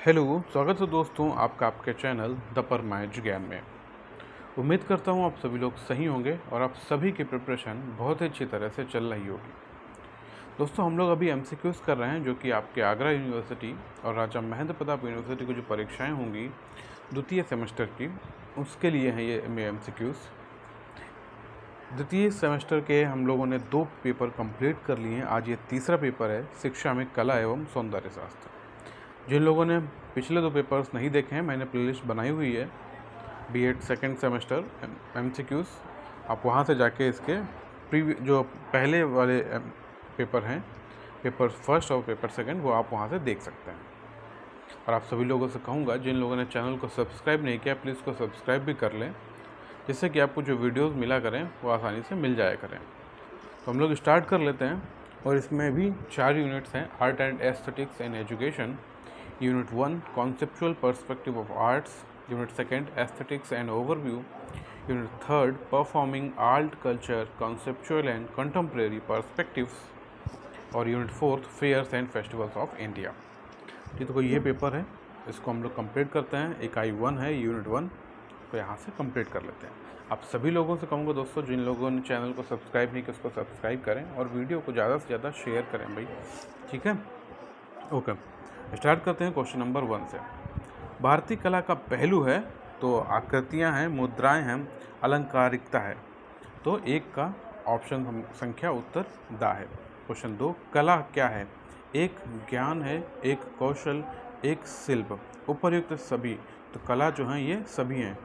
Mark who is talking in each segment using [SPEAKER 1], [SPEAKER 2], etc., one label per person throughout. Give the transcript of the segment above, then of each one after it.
[SPEAKER 1] Hello, स्वागत है दोस्तों आपका आपके चैनल द परमायज ज्ञान में। उम्मीद करता हूँ आप सभी लोग सही होंगे और आप सभी की प्रिपरेशन बहुत ही अच्छी तरह से चल रही होगी। दोस्तों हम लोग अभी एमसीक्यूज़ कर रहे हैं जो कि आपके आगरा यूनिवर्सिटी और राजा महेंद्र प्रताप यूनिवर्सिटी की जो परीक्षाएँ होंगी द्वितीय सेमेस्टर की, उसके लिए हैं ये एमसीक्यूज़। द्वितीय सेमेस्टर के हम लोगों ने 2 पेपर कंप्लीट कर लिए हैं। आज ये तीसरा पेपर है, शिक्षा में कला एवं सौंदर्य शास्त्र। जिन लोगों ने पिछले 2 पेपर्स नहीं देखे हैं, मैंने प्लेलिस्ट बनाई हुई है बीएड सेकंड सेमेस्टर एमसीक्यूज़। आप वहां से जाके इसके जो पहले वाले पेपर हैं, पेपर फर्स्ट और पेपर सेकंड, वो आप वहां से देख सकते हैं। और आप सभी लोगों से कहूँगा, जिन लोगों ने चैनल को सब्सक्राइब नहीं किया, प्लीज़ को सब्सक्राइब भी कर लें, जिससे कि आपको जो वीडियोज़ मिला करें वो आसानी से मिल जाया करें। तो हम लोग स्टार्ट कर लेते हैं। और इसमें भी 4 यूनिट्स हैं। Art and aesthetics in education, unit 1 conceptual perspective of arts, unit 2 aesthetics and overview, unit 3 performing art culture conceptual and contemporary perspectives, और unit 4 fairs and festivals of India. तो ये पेपर है, इसको हम लोग कंप्लीट करते हैं। इकाई 1 है यूनिट 1, तो यहाँ से कंप्लीट कर लेते हैं। आप सभी लोगों से कहूँगा दोस्तों, जिन लोगों ने चैनल को सब्सक्राइब नहीं किया उसको सब्सक्राइब करें और वीडियो को ज़्यादा से ज़्यादा शेयर करें भाई, ठीक है। ओके, स्टार्ट करते हैं क्वेश्चन नंबर 1 से। भारतीय कला का पहलू है तो आकृतियाँ हैं, मुद्राएं हैं, अलंकारिकता है। तो 1 का ऑप्शन संख्या उत्तर दा है। क्वेश्चन 2, कला क्या है? 1 ज्ञान है, 1 कौशल, 1 शिल्प, उपर्युक्त सभी। तो कला जो है ये सभी हैं।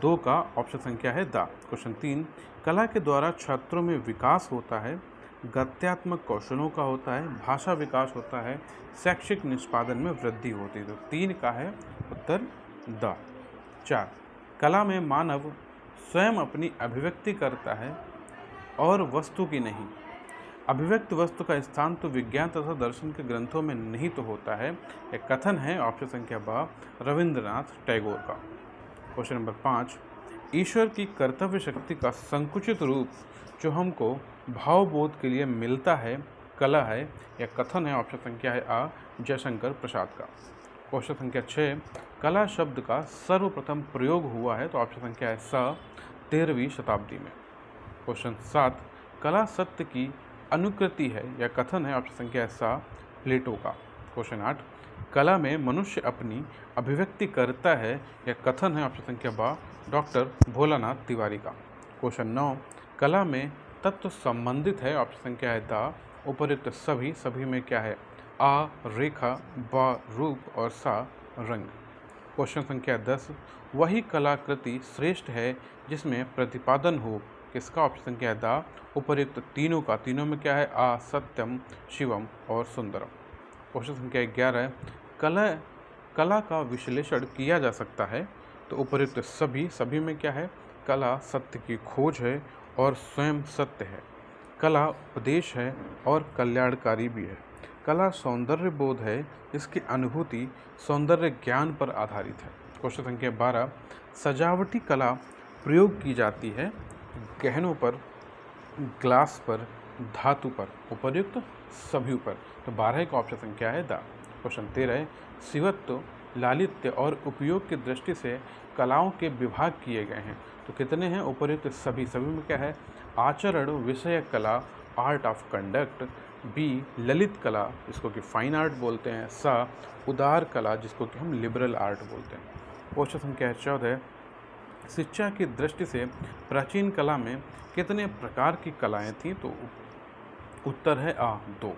[SPEAKER 1] 2 का ऑप्शन संख्या है दा। क्वेश्चन 3, कला के द्वारा छात्रों में विकास होता है, गत्यात्मक कौशलों का होता है, भाषा विकास होता है, शैक्षिक निष्पादन में वृद्धि होती है। तो 3 का है उत्तर दा। 4, कला में मानव स्वयं अपनी अभिव्यक्ति करता है और वस्तु की नहीं। अभिव्यक्त वस्तु का स्थान तो विज्ञान तथा दर्शन के ग्रंथों में नहीं तो होता है। एक कथन है ऑप्शन संख्या बा रविंद्रनाथ टैगोर का। क्वेश्चन नंबर 5, ईश्वर की कर्तव्य शक्ति का संकुचित रूप जो हमको भावबोध के लिए मिलता है, कला है या कथन है। ऑप्शन संख्या है आ जयशंकर प्रसाद का। क्वेश्चन संख्या 6, कला शब्द का सर्वप्रथम प्रयोग हुआ है। तो ऑप्शन संख्या है सा 13वीं शताब्दी में। क्वेश्चन 7, कला सत्य की अनुकृति है या कथन है। ऑप्शन संख्या है सा प्लेटो का। क्वेश्चन 8, कला में मनुष्य अपनी अभिव्यक्ति करता है या कथन है। ऑप्शन संख्या बा डॉक्टर भोलानाथ तिवारी का। क्वेश्चन 9, कला में तत्व संबंधित है। ऑप्शन संख्या है दा उपर्युक्त सभी। सभी में क्या है? आ रेखा, बा रूप और सा रंग। क्वेश्चन संख्या 10, वही कलाकृति श्रेष्ठ है जिसमें प्रतिपादन हो। किसका? ऑप्शन संख्या है दा उपर्युक्त तीनों का। तीनों में क्या है? आ सत्यम, शिवम और सुंदरम। क्वेश्चन संख्या 11, कला का विश्लेषण किया जा सकता है। तो उपर्युक्त सभी। सभी में क्या है? कला सत्य की खोज है और स्वयं सत्य है। कला उपदेश है और कल्याणकारी भी है। कला सौंदर्य बोध है, इसकी अनुभूति सौंदर्य ज्ञान पर आधारित है। क्वेश्चन संख्या 12, सजावटी कला प्रयोग की जाती है गहनों पर, ग्लास पर, धातु पर, उपर्युक्त सभी पर। तो 12 का ऑप्शन संख्या है दा। क्वेश्चन 13, शिवत्व, लालित्य और उपयोग की दृष्टि से कलाओं के विभाग किए गए हैं। तो कितने हैं? उपर्युक्त सभी। सभी में क्या है? आचरण विषय कला, आर्ट ऑफ कंडक्ट। बी ललित कला, जिसको कि फाइन आर्ट बोलते हैं। सा उदार कला, जिसको कि हम लिबरल आर्ट बोलते हैं। क्वेश्चन संख्या 14, शिक्षा की दृष्टि से प्राचीन कला में कितने प्रकार की कलाएं थीं? तो उत्तर है आ 2।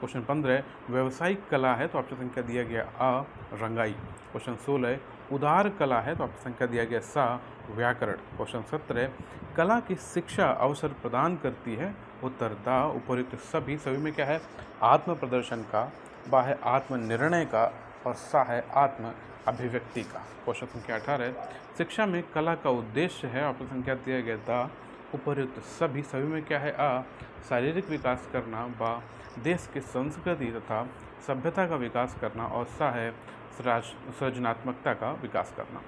[SPEAKER 1] क्वेश्चन 15, व्यवसायिक कला है। तो ऑप्शन संख्या दिया गया आ रंगाई। क्वेश्चन 16, उदार कला है। तो ऑप्शन संख्या दिया गया सा व्याकरण। क्वेश्चन 17, कला की शिक्षा अवसर प्रदान करती है। उत्तर दा उपर्युक्त सभी। सभी में क्या है? आत्म प्रदर्शन का, बा है आत्मनिर्णय का और सा है आत्म अभिव्यक्ति का। क्वेश्चन संख्या 18, शिक्षा में कला का उद्देश्य है। ऑप्शन संख्या दिया गया दा उपर्युक्त सभी। सभी में क्या है? आ शारीरिक विकास करना, बा देश की संस्कृति तथा सभ्यता का विकास करना और सा है सृजनात्मकता का विकास करना।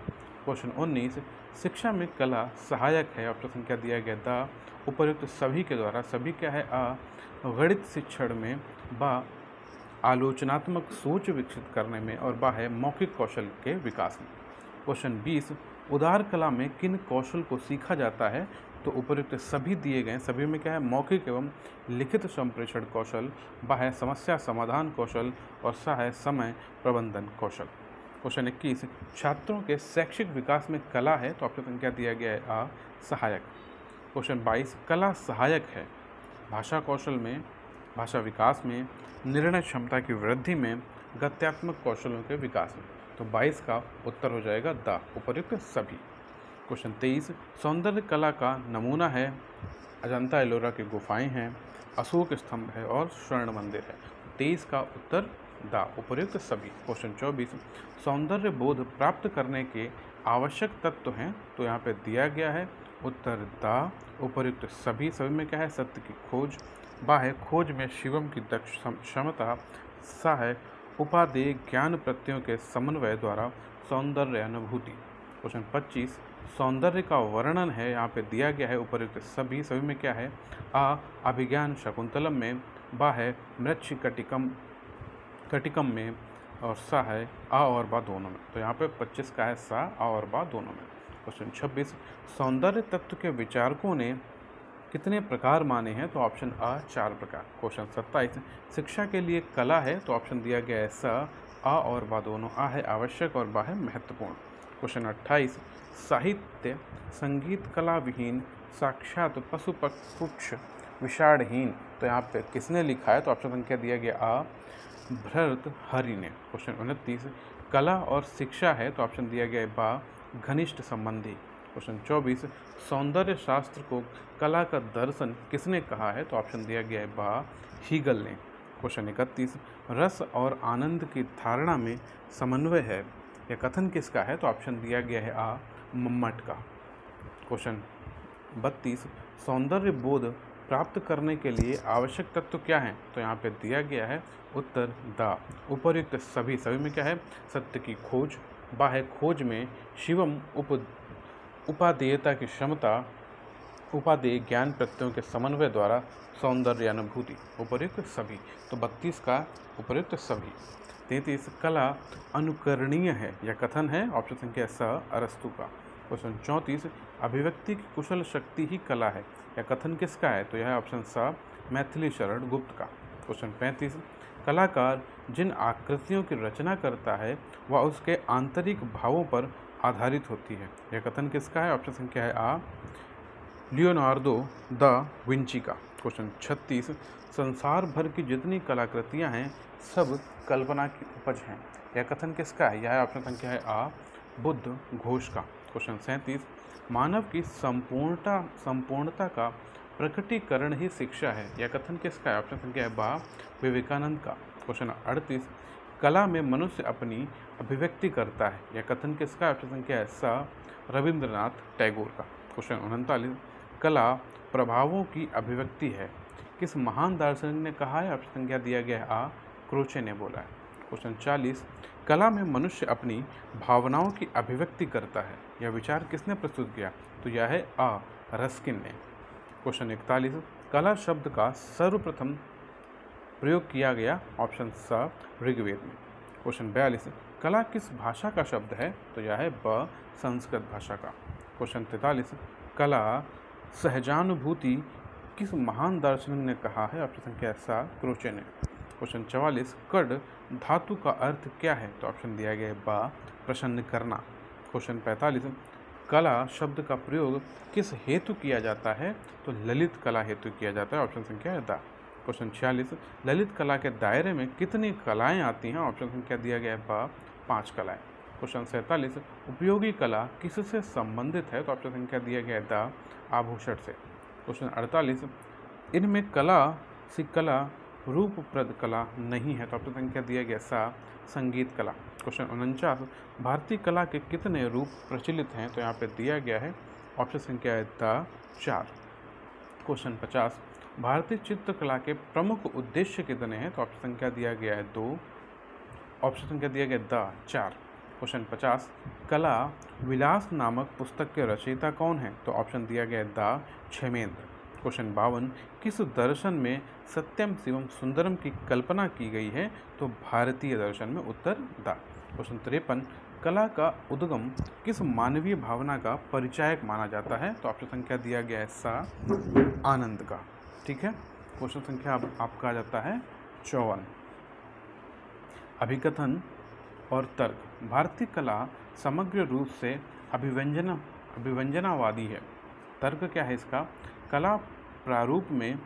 [SPEAKER 1] क्वेश्चन 19, शिक्षा में कला सहायक है। ऑप्शन संख्या दिया गया दा उपर्युक्त सभी के द्वारा। सभी क्या है? आ गणित शिक्षण में, बा आलोचनात्मक सोच विकसित करने में और बा है मौखिक कौशल के विकास में। क्वेश्चन 20, उदार कला में किन कौशल को सीखा जाता है? तो उपयुक्त सभी दिए गए, सभी में क्या है? मौखिक एवं लिखित संप्रेषण कौशल, बा है समस्या समाधान कौशल और सा है समय प्रबंधन कौशल। क्वेश्चन 21, छात्रों के शैक्षिक विकास में कला है? तो ऑप्शन संख्या दिया गया है आ सहायक। क्वेश्चन 22, कला सहायक है भाषा कौशल में, भाषा विकास में, निर्णय क्षमता की वृद्धि में, गत्यात्मक कौशलों के विकास में। तो 22 का उत्तर हो जाएगा द उपयुक्त सभी। क्वेश्चन 23, सौंदर्य कला का नमूना है? अजंता एलोरा की गुफाएं हैं, अशोक स्तंभ है और स्वर्ण मंदिर है। 23 का उत्तर द उपयुक्त सभी। क्वेश्चन 24, सौंदर्य बोध प्राप्त करने के आवश्यक तत्व हैं? तो यहाँ पे दिया गया है उत्तर द उपयुक्त सभी। सभी में क्या है? सत्य की खोज, बा है खोज में शिवम की दक्ष क्षमता, सा है उपादेय ज्ञान प्रत्ययों के समन्वय द्वारा सौंदर्य अनुभूति। क्वेश्चन 25, सौंदर्य का वर्णन है? यहाँ पे दिया गया है उपयुक्त सभी। सभी में क्या है? आ अभिज्ञान शकुंतलम में, बा है मृक्ष कटिकम में और सा है आ और बा दोनों में। तो यहाँ पे 25 का है सा, आ और बा दोनों में। क्वेश्चन 26, सौंदर्य तत्व के विचारकों ने कितने प्रकार माने हैं? तो ऑप्शन आ 4 प्रकार। क्वेश्चन 27, शिक्षा के लिए कला है? तो ऑप्शन दिया गया है स, आ और बा दोनों। आ है आवश्यक और बा है महत्वपूर्ण। क्वेश्चन 28, साहित्य संगीत कला विहीन, साक्षात पशु पक्षी विषाणहीन। तो यहाँ पे किसने लिखा है? तो ऑप्शन संख्या दिया गया आ भर्तृहरि ने। क्वेश्चन 29, कला और शिक्षा है? तो ऑप्शन दिया गया है बा घनिष्ठ संबंधी। क्वेश्चन 24, सौंदर्य शास्त्र को कला का दर्शन किसने कहा है? तो ऑप्शन दिया गया है बा हीगल ने। क्वेश्चन 31, रस और आनंद की धारणा में समन्वय है, यह कथन किसका है? तो ऑप्शन दिया गया है आ मम्मट का। क्वेश्चन 32, सौंदर्य बोध प्राप्त करने के लिए आवश्यक तत्व क्या हैं? तो यहाँ पे दिया गया है उत्तर द उपयुक्त सभी। सभी में क्या है? सत्य की खोज, बा है खोज में शिवम उपादेयता की क्षमता, उपादेय ज्ञान प्रत्ययों के समन्वय द्वारा सौंदर्य अनुभूति। उपयुक्त सभी। तो 32 का उपयुक्त सभी। 33, कला अनुकरणीय है, यह कथन है? ऑप्शन संख्या स अरस्तु का। क्वेश्चन 34, अभिव्यक्ति की कुशल शक्ति ही कला है, यह कथन किसका है? तो यह है ऑप्शन स मैथिली शरण गुप्त का। क्वेश्चन 35, कलाकार जिन आकृतियों की रचना करता है वह उसके आंतरिक भावों पर आधारित होती है, यह कथन किसका है? ऑप्शन संख्या है आ लियोनार्दो द विंची का। क्वेश्चन 36, संसार भर की जितनी कलाकृतियां हैं सब कल्पना की उपज हैं, यह कथन किसका है? यह ऑप्शन संख्या है आ बुद्ध घोष का। क्वेश्चन 37, मानव की संपूर्णता का प्रकटीकरण ही शिक्षा है, यह कथन किसका है? ऑप्शन संख्या है बा विवेकानंद का। क्वेश्चन 38, कला में मनुष्य अपनी अभिव्यक्ति करता है, यह कथन किसका? ऑप्शन संख्या है स रविंद्रनाथ टैगोर का। क्वेश्चन 39, कला प्रभावों की अभिव्यक्ति है, किस महान दार्शनिक ने कहा है? ऑप्शन संख्या दिया गया है आ क्रोचे ने बोला है। क्वेश्चन 40, कला में मनुष्य अपनी भावनाओं की अभिव्यक्ति करता है, यह विचार किसने प्रस्तुत किया? तो यह है आ रस्किन ने। क्वेश्चन 41, कला शब्द का सर्वप्रथम प्रयोग किया गया? ऑप्शन स ऋग्वेद में। क्वेश्चन 42, कला किस भाषा का शब्द है? तो यह है ब संस्कृत भाषा का। क्वेश्चन 43, कला सहजानुभूति किस महान दार्शनिक ने कहा है? ऑप्शन संख्या सा क्रोचे ने। क्वेश्चन 44, कड धातु का अर्थ क्या है? तो ऑप्शन दिया गया है बा प्रसन्न करना। क्वेश्चन 45, कला शब्द का प्रयोग किस हेतु किया जाता है? तो ललित कला हेतु किया जाता है। ऑप्शन संख्या है द। क्वेश्चन 46, ललित कला के दायरे में कितनी कलाएं आती हैं? ऑप्शन संख्या दिया गया है बा 5 कलाएं। क्वेश्चन 47, उपयोगी कला किससे संबंधित है? तो ऑप्शन संख्या दिया गया है द आभूषण से। क्वेश्चन 48, इनमें कला रूपप्रद कला नहीं है, तो ऑप्शन संख्या दिया गया सा संगीत कला। क्वेश्चन 49, भारतीय कला के कितने रूप प्रचलित हैं? तो यहाँ पे दिया गया है ऑप्शन संख्या है द 4। क्वेश्चन 50, भारतीय चित्रकला के प्रमुख उद्देश्य कितने हैं? तो ऑप्शन संख्या दिया गया है 2, ऑप्शन संख्या दिया गया द 4। क्वेश्चन 50, कला विलास नामक पुस्तक के रचयिता कौन है? तो ऑप्शन दिया गया है द क्षेमेंद्र। क्वेश्चन 52, किस दर्शन में सत्यम शिवम सुंदरम की कल्पना की गई है? तो भारतीय दर्शन में उत्तर दा। क्वेश्चन 53, कला का उद्गम किस मानवीय भावना का परिचायक माना जाता है? तो ऑप्शन संख्या दिया गया है सा, आनंद का। ठीक है, क्वेश्चन संख्या आपका आ जाता है 54, अभिकथन और तर्क। भारतीय कला समग्र रूप से अभिव्यंजनावादी है। तर्क क्या है इसका? कला प्रारूप में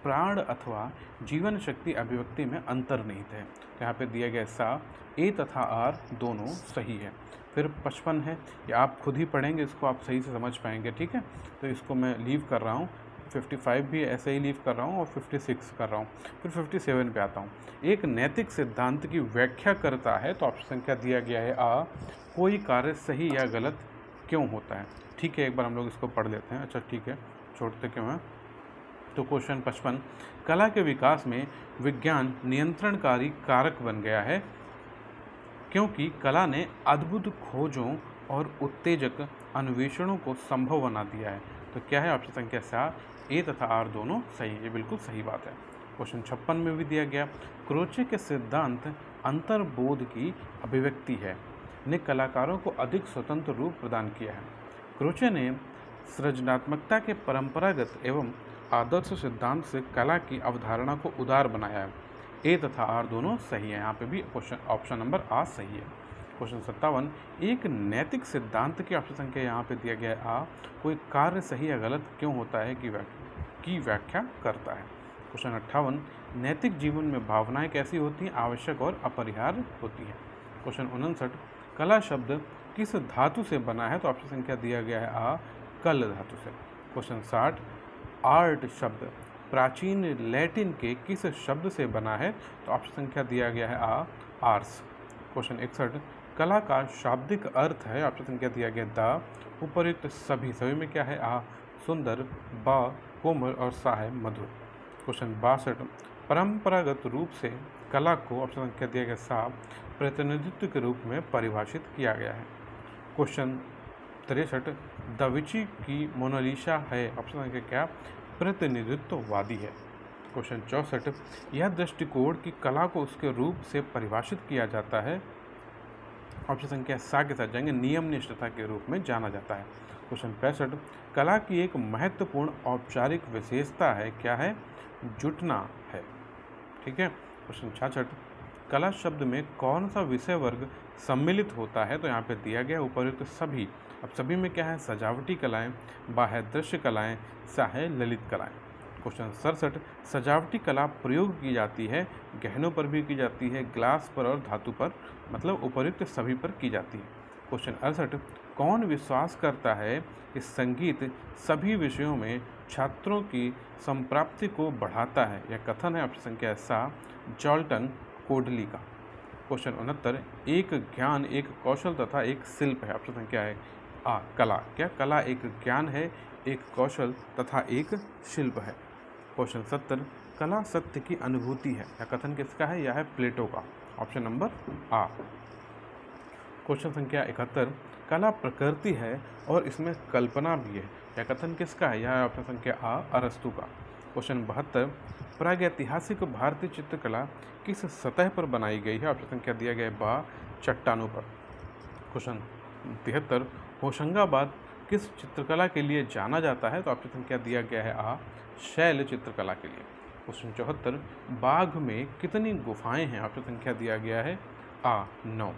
[SPEAKER 1] प्राण अथवा जीवन शक्ति अभिव्यक्ति में अंतर्निहित है। तो यहाँ पे दिया गया सा, ए तथा आर दोनों सही है। फिर 55 है, या आप खुद ही पढ़ेंगे इसको, आप सही से समझ पाएंगे। ठीक है, तो इसको मैं लीव कर रहा हूँ। 55 भी ऐसे ही लीव कर रहा हूँ और 56 कर रहा हूँ। फिर 57 पे आता हूँ। एक नैतिक सिद्धांत की व्याख्या करता है। तो ऑप्शन संख्या दिया गया है आ, कोई कार्य सही या गलत क्यों होता है। ठीक है, एक बार हम लोग इसको पढ़ लेते हैं। अच्छा ठीक है, छोड़ते क्यों हैं। तो क्वेश्चन 55, कला के विकास में विज्ञान नियंत्रणकारी कारक बन गया है क्योंकि कला ने अद्भुत खोजों और उत्तेजक अन्वेषणों को संभव बना दिया है। तो क्या है? ऑप्शन संख्या सा, ए तथा आर दोनों सही है। ये बिल्कुल सही बात है। क्वेश्चन 56 में भी दिया गया, क्रोचे के सिद्धांत अंतर्बोध की अभिव्यक्ति है ने कलाकारों को अधिक स्वतंत्र रूप प्रदान किया है। क्रोचे ने सृजनात्मकता के परंपरागत एवं आदर्श सिद्धांत से कला की अवधारणा को उदार बनाया है। ए तथा आर दोनों सही है। यहाँ पे भी क्वेश्चन ऑप्शन नंबर आ सही है। क्वेश्चन 57, एक नैतिक सिद्धांत की ऑप्शन संख्या यहाँ पे दिया गया है आ, कोई कार्य सही या गलत क्यों होता है की व्याख्या करता है। क्वेश्चन 58, नैतिक जीवन में भावनाएं कैसी होती हैं? आवश्यक और अपरिहार्य होती है। क्वेश्चन 59, कला शब्द किस धातु से बना है? तो ऑप्शन संख्या दिया गया है आ, कल धातु से। क्वेश्चन 60, आर्ट शब्द प्राचीन लैटिन के किस शब्द से बना है? तो ऑप्शन संख्या दिया गया है आ, आर्स। क्वेश्चन 61, कला का शाब्दिक अर्थ है। ऑप्शन संख्या दिया गया द, उपर्युक्त सभी में क्या है? आ, सुंदर, बा, कोमल और सा है मधुर। क्वेश्चन 62, परंपरागत रूप से कला को ऑप्शन संख्या दिया गया सा, प्रतिनिधित्व के रूप में परिभाषित किया गया है। क्वेश्चन 63, द विंची की मोनालिसा है। ऑप्शन संख्या क्या? प्रतिनिधित्ववादी है। क्वेश्चन 64, यह दृष्टिकोण की कला को उसके रूप से परिभाषित किया जाता है। ऑप्शन संख्या सा के साथ जाएंगे, नियम निष्ठता के रूप में जाना जाता है। क्वेश्चन 65, कला की एक महत्वपूर्ण औपचारिक विशेषता है। क्या है? जुटना है। ठीक है। क्वेश्चन 66, कला शब्द में कौन सा विषय वर्ग सम्मिलित होता है? तो यहाँ पे दिया गया उपर्युक्त सभी। अब सभी में क्या है? सजावटी कलाएं, बाह्य दृश्य कलाएं, सा है ललित कलाएं। क्वेश्चन 67, सजावटी कला प्रयोग की जाती है, गहनों पर भी की जाती है, ग्लास पर और धातु पर, मतलब उपर्युक्त सभी पर की जाती है। क्वेश्चन 68, कौन विश्वास करता है कि संगीत सभी विषयों में छात्रों की संप्राप्ति को बढ़ाता है? यह कथन है ऑप्शन संख्या सा, जॉल्टन कोडली का। क्वेश्चन 69, एक ज्ञान, एक कौशल तथा एक शिल्प है। ऑप्शन संख्या है आ, कला। क्या? कला एक ज्ञान है, एक कौशल तथा एक शिल्प है। क्वेश्चन 70, कला सत्य की अनुभूति है। यह कथन किसका है? यह है प्लेटो का। ऑप्शन नंबर आ। क्वेश्चन संख्या 71, कला प्रकृति है और इसमें कल्पना भी है। यह कथन किसका है? यह है ऑप्शन संख्या आ, अरस्तु का। क्वेश्चन 72, प्रागैतिहासिक भारतीय चित्रकला किस सतह पर बनाई गई है? ऑप्शन संख्या दिया गया है बा, चट्टानों पर। क्वेश्चन 73, होशंगाबाद किस चित्रकला के लिए जाना जाता है? तो ऑप्शन संख्या दिया गया है आ, शैल चित्रकला के लिए। क्वेश्चन 74, बाघ में कितनी गुफाएं हैं? ऑप्शन संख्या दिया गया है आ, 9।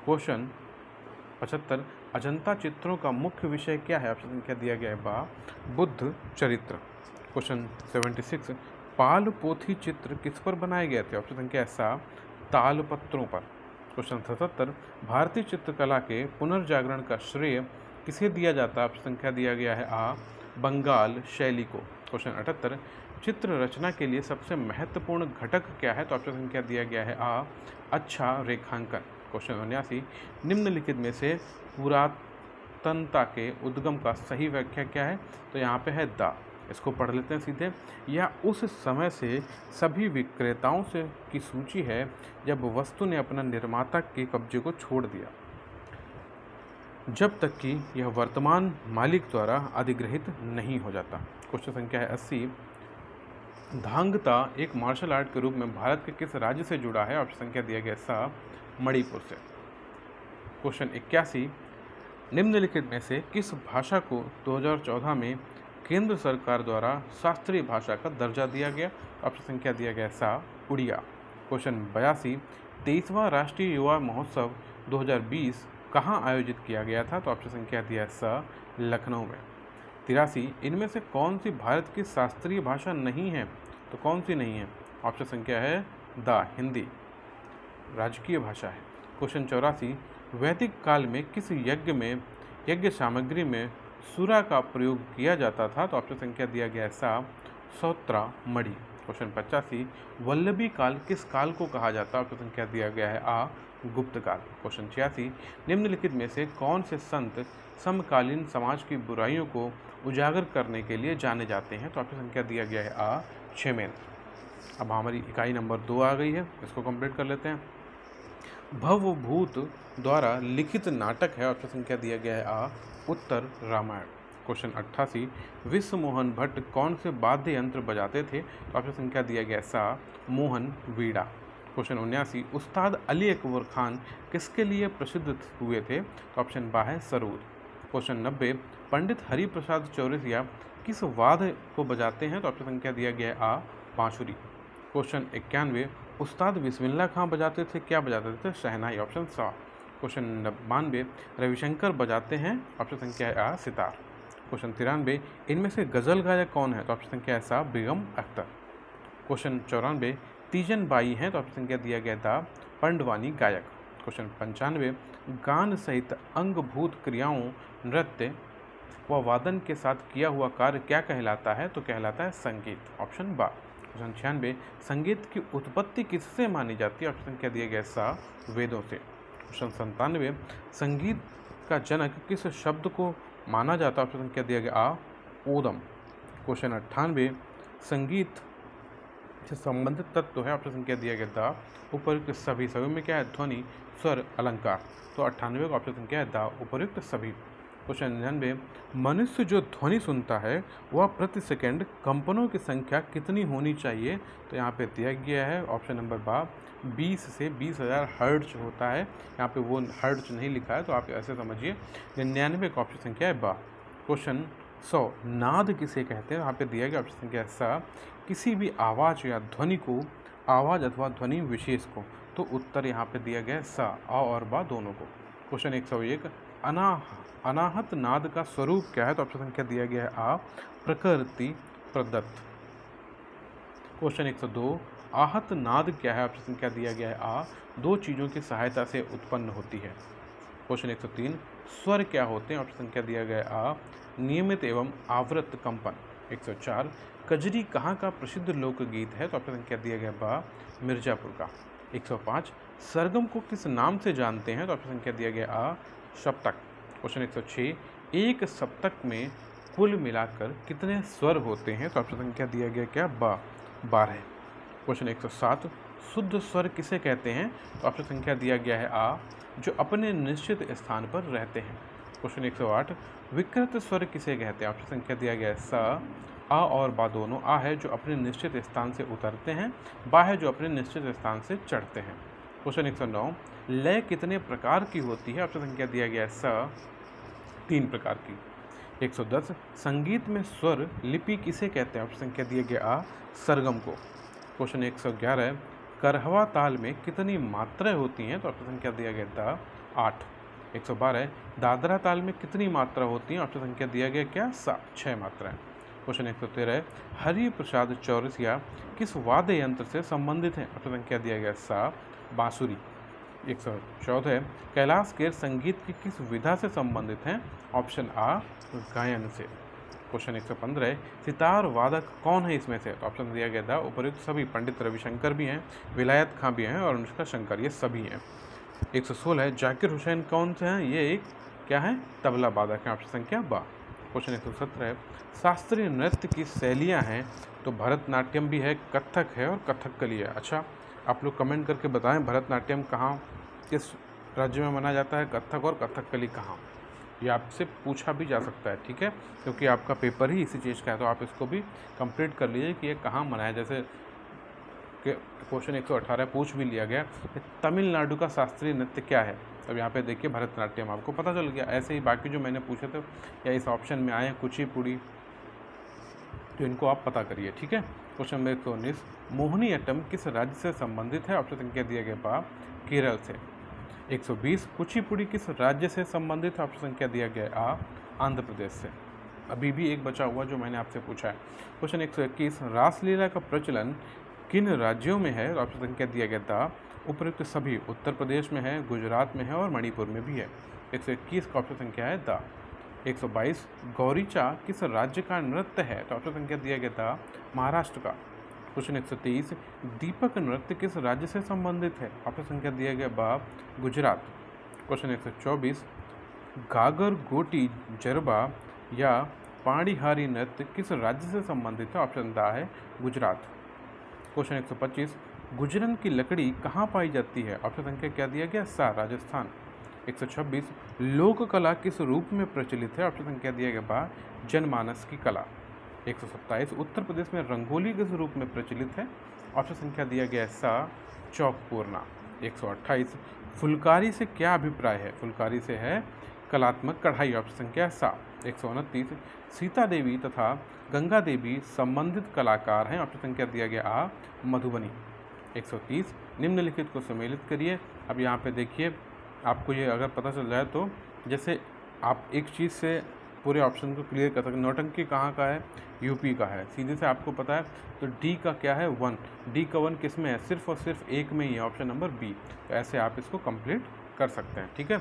[SPEAKER 1] क्वेश्चन 75, अजंता चित्रों का मुख्य विषय क्या है? ऑप्शन संख्या दिया गया है बा, बुद्ध चरित्र। क्वेश्चन 76, पाल पोथी चित्र किस पर बनाए गए थे? ऑप्शन संख्या सा, तालपत्रों पर। क्वेश्चन 77, भारतीय चित्रकला के पुनर्जागरण का श्रेय किसे दिया जाता है? ऑप्शन संख्या दिया गया है आ, बंगाल शैली को। क्वेश्चन 78, चित्र रचना के लिए सबसे महत्वपूर्ण घटक क्या है? तो ऑप्शन संख्या दिया गया है आ, अच्छा रेखांकन। क्वेश्चन 79, निम्नलिखित में से पुरातनता के उद्गम का सही व्याख्या क्या है? तो यहाँ पे है दा। इसको पढ़ लेते हैं सीधे। यह उस समय से सभी विक्रेताओं से की सूची है जब वस्तु ने अपना निर्माता के कब्जे को छोड़ दिया, जब तक कि यह वर्तमान मालिक द्वारा अधिग्रहित नहीं हो जाता। क्वेश्चन संख्या है 80। धांगता एक मार्शल आर्ट के रूप में भारत के किस राज्य से जुड़ा है? ऑप्शन संख्या दिया गया सा मणिपुर से। क्वेश्चन 81। निम्नलिखित में से किस भाषा को 2014 में केंद्र सरकार द्वारा शास्त्रीय भाषा का दर्जा दिया गया? ऑप्शन संख्या दिया गया सा उड़िया। क्वेश्चन 82। 23वां राष्ट्रीय युवा महोत्सव 2020 कहाँ आयोजित किया गया था? तो ऑप्शन संख्या दिया सा लखनऊ में। 83। इनमें से कौन सी भारत की शास्त्रीय भाषा नहीं है? तो कौन सी नहीं है? ऑप्शन संख्या है द हिंदी, राजकीय भाषा है। क्वेश्चन 84। वैदिक काल में किस यज्ञ सामग्री में सुरा का प्रयोग किया जाता था? तो ऑप्शन संख्या दिया गया है सा सौत्रा मणि। क्वेश्चन 85। वल्लभी काल किस काल को कहा जाता है? ऑप्शन संख्या दिया गया है आ गुप्त काल। क्वेश्चन 86। निम्नलिखित में से कौन से संत समकालीन समाज की बुराइयों को उजागर करने के लिए जाने जाते हैं? तो ऑप्शन संख्या दिया गया है आ क्षेमेंद्र। अब हमारी इकाई नंबर 2 आ गई है, इसको कंप्लीट कर लेते हैं। भवभूत द्वारा लिखित नाटक है, ऑप्शन संख्या दिया गया है आ उत्तर रामायण। क्वेश्चन 88। विश्व मोहन भट्ट कौन से वाद्य यंत्र बजाते थे? तो ऑप्शन संख्या दिया गया सा मोहन वीणा। क्वेश्चन 79। उस्ताद अली अकबर खान किसके लिए प्रसिद्ध हुए थे? तो ऑप्शन बा है सरूद। क्वेश्चन 90। पंडित हरिप्रसाद चौरसिया किस वाद्य को बजाते हैं? तो ऑप्शन संख्या दिया गया है आ बांसुरी। क्वेश्चन 91। उस्ताद बिस्मिल्लाह खां बजाते थे, क्या बजाते थे? शहनाई, ऑप्शन सा। क्वेश्चन 92। रविशंकर बजाते हैं, ऑप्शन संख्या है आ सितार। क्वेश्चन 93। इनमें से गज़ल गायक कौन है? तो ऑप्शन संख्या है सा बेगम अख्तर। क्वेश्चन 94। तीजन बाई हैं, तो ऑप्शन संख्या दिया गया था पंडवानी गायक। क्वेश्चन 95। गान सहित अंगभूत क्रियाओं नृत्य व वादन के साथ किया हुआ कार्य क्या कहलाता है? तो कहलाता है संगीत, ऑप्शन बा। क्वेश्चन 96। संगीत की उत्पत्ति किससे मानी जाती है? ऑप्शन संख्या दिया गया सा वेदों से। क्वेश्चन 97। संगीत का जनक किस शब्द को माना जाता है? ऑप्शन संख्या दिया गया आ ओदम। क्वेश्चन 98। संगीत से संबंधित तत्व है, ऑप्शन संख्या दिया गया था उपर्युक्त सभी। सभी में क्या है? ध्वनि, स्वर, अलंकार। तो 98 का ऑप्शन संख्या है दा उपर्युक्त सभी। क्वेश्चन 99। मनुष्य जो ध्वनि सुनता है वह प्रति सेकंड कंपनों की संख्या कितनी होनी चाहिए? तो यहाँ पे दिया गया है ऑप्शन नंबर बा 20 से 20,000 हर्ट्ज होता है। यहाँ पे वो हर्ट्ज नहीं लिखा है, तो आप ऐसे समझिए। 99 का ऑप्शन संख्या है बा। क्वेश्चन 100। नाद किसे कहते हैं? यहाँ पे दिया गया ऑप्शन संख्या सा किसी भी आवाज़ या ध्वनि को, आवाज़ अथवा ध्वनि विशेष को। तो उत्तर यहाँ पे दिया गया है सा, आ और बा दोनों को। क्वेश्चन 101। अनाहत नाद का स्वरूप क्या है? तो ऑप्शन संख्या दिया गया है आ प्रकृति प्रदत्त। क्वेश्चन 102। आहत नाद क्या है? ऑप्शन संख्या दिया गया है आ दो चीज़ों की सहायता से उत्पन्न होती है। क्वेश्चन 103। स्वर क्या होते हैं? ऑप्शन संख्या दिया गया है आ नियमित एवं आवृत कंपन। 104। कजरी कहाँ का प्रसिद्ध लोकगीत है? तो ऑप्शन संख्या दिया गया बा मिर्जापुर का। 105। सरगम को किस नाम से जानते हैं? तो ऑप्शन संख्या दिया गया आ सप्तक। क्वेश्चन 106। एक सप्तक में कुल मिलाकर कितने स्वर होते हैं? तो ऑप्शन संख्या दिया गया क्या बा 12। क्वेश्चन 107। शुद्ध स्वर किसे कहते हैं? तो ऑप्शन संख्या दिया गया है आ जो अपने निश्चित स्थान पर रहते हैं। क्वेश्चन 108। विकृत स्वर किसे कहते हैं? ऑप्शन संख्या दिया गया है सा आ और बा दोनों। आ है जो अपने निश्चित स्थान से उतरते हैं, बा है जो अपने निश्चित स्थान से चढ़ते हैं। क्वेश्चन 109। लय कितने प्रकार की होती है? ऑप्शन संख्या दिया गया है सा 3 प्रकार की। 110। संगीत में स्वर लिपि किसे कहते हैं? ऑप्शन संख्या दिया गया आ सरगम को। क्वेश्चन 111। करहवा ताल में कितनी मात्राएं होती हैं? तो ऑप्शन संख्या दिया गया था 8। 112। दादरा ताल में कितनी मात्रा होती हैं? ऑप्शन संख्या दिया गया क्या 6 मात्राएं। क्वेश्चन 113। हरिप्रसाद चौरसिया किस वाद्य यंत्र से संबंधित हैं? ऑप्शन संख्या दिया गया सा बांसुरी। 114। कैलाश खेर संगीत की किस विधा से संबंधित हैं? ऑप्शन आ गायन से। क्वेश्चन 115। सितार वादक कौन है इसमें से? तो ऑप्शन दिया गया था उपर्युक्त सभी। पंडित रविशंकर भी हैं, विलायत खां भी हैं और अनुष्का शंकर, ये सभी हैं। 116। जाकिर हुसैन कौन से हैं? ये एक क्या है? तबला वादक हैं, ऑप्शन संख्या बा। क्वेश्चन 117। शास्त्रीय नृत्य की शैलियाँ हैं, तो भरतनाट्यम भी है, कथक है और कथकली है। अच्छा, आप लोग कमेंट करके बताएं भरतनाट्यम कहाँ, किस राज्य में मनाया जाता है, कथक और कथकली कहाँ। ये आपसे पूछा भी जा सकता है, ठीक है, क्योंकि आपका पेपर ही इसी चीज़ का है, तो आप इसको भी कंप्लीट कर लीजिए कि ये कहाँ मनाया। जैसे कि क्वेश्चन 118 पूछ भी लिया गया कि तमिलनाडु का शास्त्रीय नृत्य क्या है। अब यहाँ पे देखिए भरतनाट्यम, आपको पता चल गया। ऐसे ही बाकी जो मैंने पूछे थे या इस ऑप्शन में आए हैं कुचिपुड़ी, तो इनको आप पता करिए, ठीक है। क्वेश्चन नंबर 119, मोहिनी अट्टम किस राज्य से संबंधित है? ऑप्शन संख्या दिया गया बा केरल से। 120, कुचिपुड़ी किस राज्य से संबंधित है? ऑप्शन संख्या दिया गया आ आंध्र प्रदेश से। अभी भी एक बचा हुआ जो मैंने आपसे पूछा है। क्वेश्चन 121, रासलीला का प्रचलन किन राज्यों में है? ऑप्शन संख्या दिया गया था उपयुक्त सभी। उत्तर प्रदेश में है, गुजरात में है और मणिपुर में भी है। 121 का ऑप्शन संख्या है दा। 122, गौरीचा किस राज्य का नृत्य है? तो ऑप्शन संख्या दिया गया था महाराष्ट्र का। क्वेश्चन 123, दीपक नृत्य किस राज्य से संबंधित है? ऑप्शन संख्या दिया गया बा गुजरात। क्वेश्चन 124, गागर गोटी जरबा या पाड़ीहारी नृत्य किस राज्य से संबंधित है? ऑप्शन दा है गुजरात। क्वेश्चन 125, गुजरन की लकड़ी कहाँ पाई जाती है? ऑप्शन संख्या क्या दिया गया? सा राजस्थान। 126, लोक कला किस रूप में प्रचलित है? ऑप्शन संख्या दिया गया बा जनमानस की कला। 127, उत्तर प्रदेश में रंगोली किस रूप में प्रचलित है? ऑप्शन संख्या दिया गया सा चौक पूर्णा। 128, फुलकारी से क्या अभिप्राय है? फुलकारी से है कलात्मक कढ़ाई। ऑप्शन संख्या सा। 129, सीता देवी तथा गंगा देवी संबंधित कलाकार हैं। ऑप्शन संख्या दिया गया आ मधुबनी। 130, निम्नलिखित को सम्मिलित करिए। अब यहाँ पे देखिए, आपको ये अगर पता चल जाए तो जैसे आप एक चीज़ से पूरे ऑप्शन को क्लियर कर सकते। नौटंकी कहाँ का है? यूपी का है, सीधे से आपको पता है। तो डी का क्या है? 1। डी का 1 किस में है? सिर्फ और सिर्फ एक में ही है, ऑप्शन नंबर बी। तो ऐसे आप इसको कंप्लीट कर सकते हैं, ठीक है।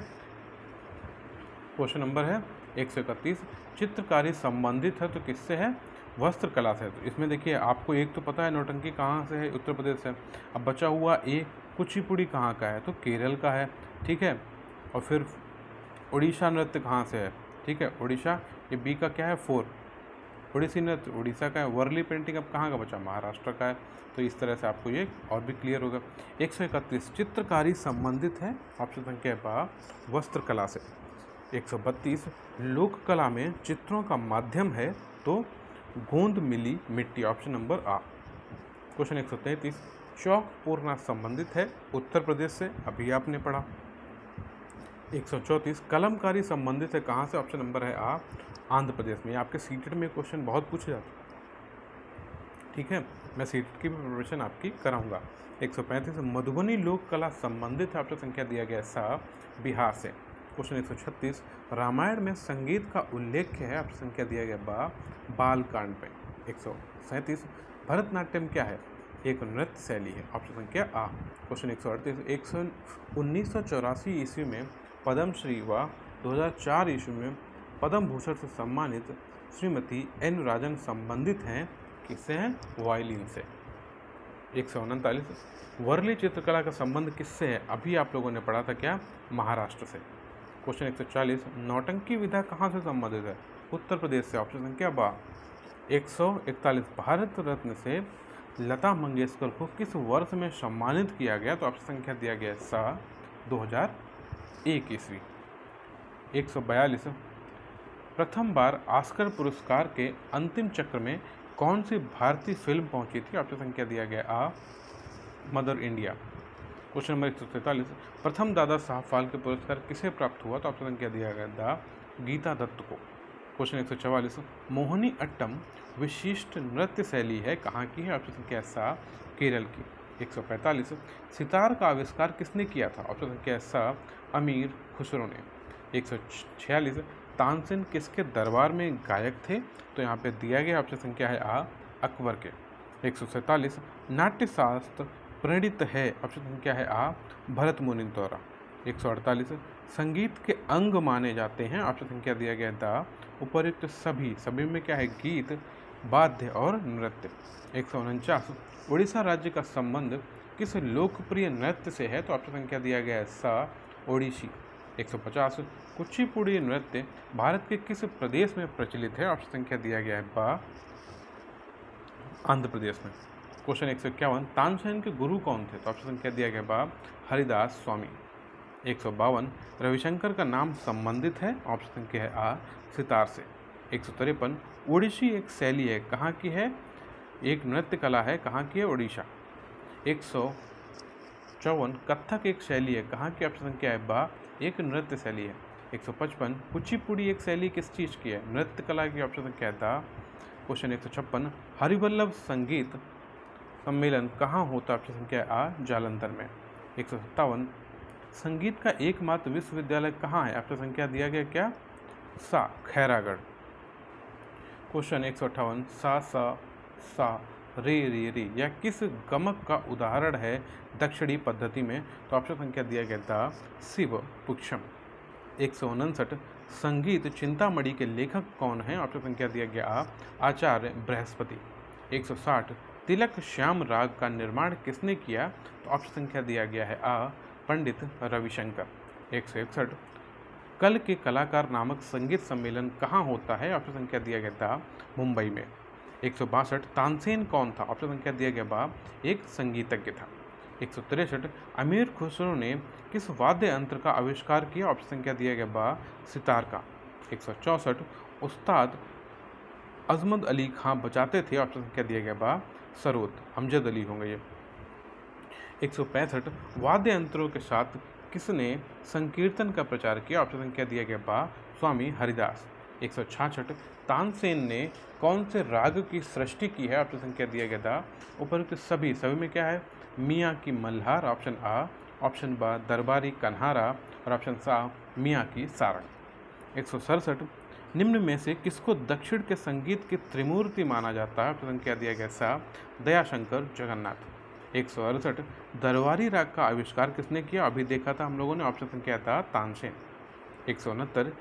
[SPEAKER 1] क्वेश्चन नंबर है 131, चित्रकारी संबंधित है तो किससे है? वस्त्र कला से। तो इसमें देखिए आपको एक तो पता है नौटंकी कहाँ से है, उत्तर प्रदेश से। अब बचा हुआ ए, कुचिपुड़ी कहाँ का है? तो केरल का है, ठीक है। और फिर उड़ीसा नृत्य कहाँ से है? ठीक है, उड़ीसा। ये बी का क्या है? 4। उड़ीसी नृत्य उड़ीसा का है। वर्ली पेंटिंग अब कहाँ का बचा? महाराष्ट्र का है। तो इस तरह से आपको ये और भी क्लियर होगा। 131, चित्रकारी संबंधित है, ऑप्शन संख्या बा वस्त्र कला से। 132, लोक कला में चित्रों का माध्यम है तो गोंद मिली मिट्टी। ऑप्शन नंबर आ। क्वेश्चन 133, चौक पूर्णा संबंधित है उत्तर प्रदेश से, अभी आपने पढ़ा। 134, कलमकारी संबंधित है कहाँ से? ऑप्शन नंबर है आ आंध्र प्रदेश में। आपके सीटेट में क्वेश्चन बहुत पूछे जाते हैं, ठीक है। मैं सीटेट की भी प्रिपरेशन आपकी कराऊंगा। 135, मधुबनी लोक कला संबंधित है, ऑप्शन संख्या दिया गया सा बिहार से। क्वेश्चन 136, रामायण में संगीत का उल्लेख है, ऑप्शन संख्या दिया गया बा बालकांड पे। 137, भरतनाट्यम क्या है? एक नृत्य शैली है, ऑप्शन संख्या आ। क्वेश्चन 138, 1984 ईस्वी में पद्मश्री व 2004 ईस्वी में पद्म भूषण से सम्मानित श्रीमती एन राजन संबंधित हैं किससे? हैं वायलिन से। 139, वर्ली चित्रकला का संबंध किससे है? अभी आप लोगों ने पढ़ा था क्या? महाराष्ट्र से। क्वेश्चन 140, नौटंकी विधा कहाँ से संबंधित है? उत्तर प्रदेश से, ऑप्शन संख्या बा। 141, भारत रत्न से लता मंगेशकर को किस वर्ष में सम्मानित किया गया? तो ऑप्शन संख्या दिया गया सा 2001 ईस्वी। 142, प्रथम बार ऑस्कर पुरस्कार के अंतिम चक्र में कौन सी भारतीय फिल्म पहुंची थी? ऑप्शन संख्या दिया गया आ मदर इंडिया। क्वेश्चन नंबर 143, प्रथम दादा साहब फाल्के पुरस्कार किसे प्राप्त हुआ? तो ऑप्शन संख्या दिया गया दा गीता दत्त को। क्वेश्चन 144, मोहिनी अट्टम विशिष्ट नृत्य शैली है, कहाँ की है? ऑप्शन संख्या सा केरल की। 145, सितार का आविष्कार किसने किया था? ऑप्शन संख्या सा अमीर खुसरो ने। 146, तानसेन किसके दरबार में गायक थे? तो यहाँ पे दिया गया ऑप्शन संख्या है आ अकबर के। 147, नाट्यशास्त्र प्रणीत है, ऑप्शन संख्या है आ भरत मुनि द्वारा। 148, संगीत के अंग माने जाते हैं, ऑप्शन संख्या दिया गया दा उपर्युक्त सभी। सभी में क्या है? गीत, वाद्य और नृत्य। 149, उड़ीसा राज्य का संबंध किस लोकप्रिय नृत्य से है? तो ऑप्शन संख्या दिया गया है सा ओडिसी। 150, कुचिपुड़ी नृत्य भारत के किस प्रदेश में प्रचलित है? ऑप्शन संख्या दिया गया है बा आंध्र प्रदेश में। क्वेश्चन 151, तानसेन के गुरु कौन थे? तो ऑप्शन संख्या दिया गया बा हरिदास स्वामी। 152 रविशंकर का नाम संबंधित है, ऑप्शन संख्या है आ सितार से। 153 ओडिसी एक शैली है, कहाँ की है? एक नृत्य कला है, कहाँ की है? उड़ीसा। 154 कथक एक शैली है, कहाँ की? ऑप्शन संख्या है बा, एक नृत्य शैली है। 155 कुचिपुड़ी एक शैली किस चीज़ की है? नृत्य कला की, ऑप्शन संख्या है दा। क्वेश्चन 156 हरिवल्लभ संगीत सम्मेलन कहाँ होता है? ऑप्शन संख्या है आ जालंधर में। 157 संगीत का एकमात्र विश्वविद्यालय कहाँ है? ऑप्शन संख्या दिया गया क्या? सा खैरागढ़। क्वेश्चन 158 सा रे रे रे यह किस गमक का उदाहरण है दक्षिणी पद्धति में? तो ऑप्शन संख्या दिया गया था शिव पुक्षम। 159 संगीत चिंतामणि के लेखक कौन है? ऑप्शन संख्या दिया गया आ आचार्य बृहस्पति। 160 तिलक श्याम राग का निर्माण किसने किया? तो ऑप्शन संख्या दिया गया है आ पंडित रविशंकर। 161 कल के कलाकार नामक संगीत सम्मेलन कहाँ होता है? ऑप्शन संख्या दिया गया था मुंबई में। 162 तानसेन कौन था? ऑप्शन संख्या दिया गया बा एक संगीतज्ञ था। 163 अमीर खुसरो ने किस वाद्य यंत्र का आविष्कार किया? ऑप्शन संख्या दिया गया बा सितार का। 164 उस्ताद अजमत अली खां बजाते थे, ऑप्शन संख्या दिया गया बा सरोद अमजद अली होंगे ये। 165 वाद्य यंत्रों के साथ किसने संकीर्तन का प्रचार किया? ऑप्शन संख्या दिया गया बा स्वामी हरिदास। 166 तानसेन ने कौन से राग की सृष्टि की है? ऑप्शन संख्या दिया गया था उपरोक्त सभी में क्या है? मियाँ की मल्हार, ऑप्शन आ। ऑप्शन बा दरबारी कन्हारा और ऑप्शन सा मियाँ की सारंग। 167 निम्न में से किसको दक्षिण के संगीत की त्रिमूर्ति माना जाता है? ऑप्शन संख्या दिया गया सा दयाशंकर जगन्नाथ। 168 दरबारी राग का आविष्कार किसने किया? अभी देखा था हम लोगों ने, ऑप्शन संख्या था तानसेन। 169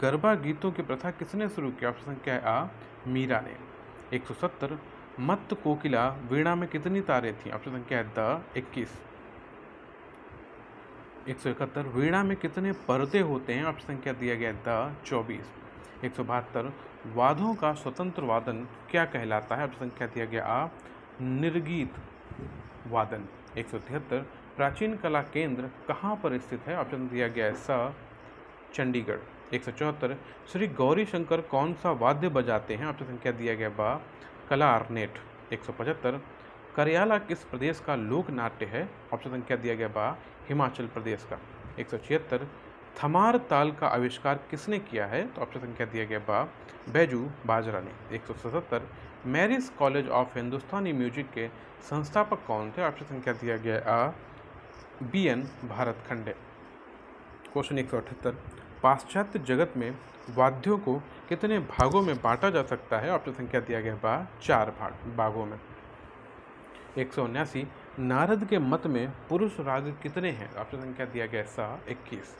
[SPEAKER 1] गरबा गीतों की प्रथा किसने शुरू की? ऑप्शन संख्या है आ मीरा ने। 170 मत्त कोकिला वीणा में कितनी तारें थी? ऑप्शन संख्या है द 21। 171 वीणा में कितने पर्दे होते हैं? ऑप्शन संख्या दिया गया द 24। 172 वाद्यों का स्वतंत्र वादन क्या कहलाता है? ऑप्शन संख्या दिया गया आ निर्गीत वादन। 173 प्राचीन कला केंद्र कहाँ पर स्थित है? ऑप्शन दिया गया है स चंडीगढ़। 174 श्री गौरी शंकर कौन सा वाद्य बजाते हैं? ऑप्शन संख्या दिया गया बा कलारनेट। 175 करियाला किस प्रदेश का लोक नाट्य है? ऑप्शन संख्या दिया गया बा हिमाचल प्रदेश का। 176 थमार ताल का आविष्कार किसने किया है? तो ऑप्शन संख्या दिया गया बा बैजू बाजरा ने। 177 marriage college of Hindustani music के संस्थापक कौन थे? ऑप्शन संख्या दिया गया आ BN भारत खंडे। क्वेश्चन 178 पाश्चात्य जगत में वाद्यों को कितने भागों में बांटा जा सकता है? ऑप्शन संख्या दिया गया बा 4 भागों में। 179 नारद के मत में पुरुष राग कितने हैं? ऑप्शन संख्या दिया गया सा 21।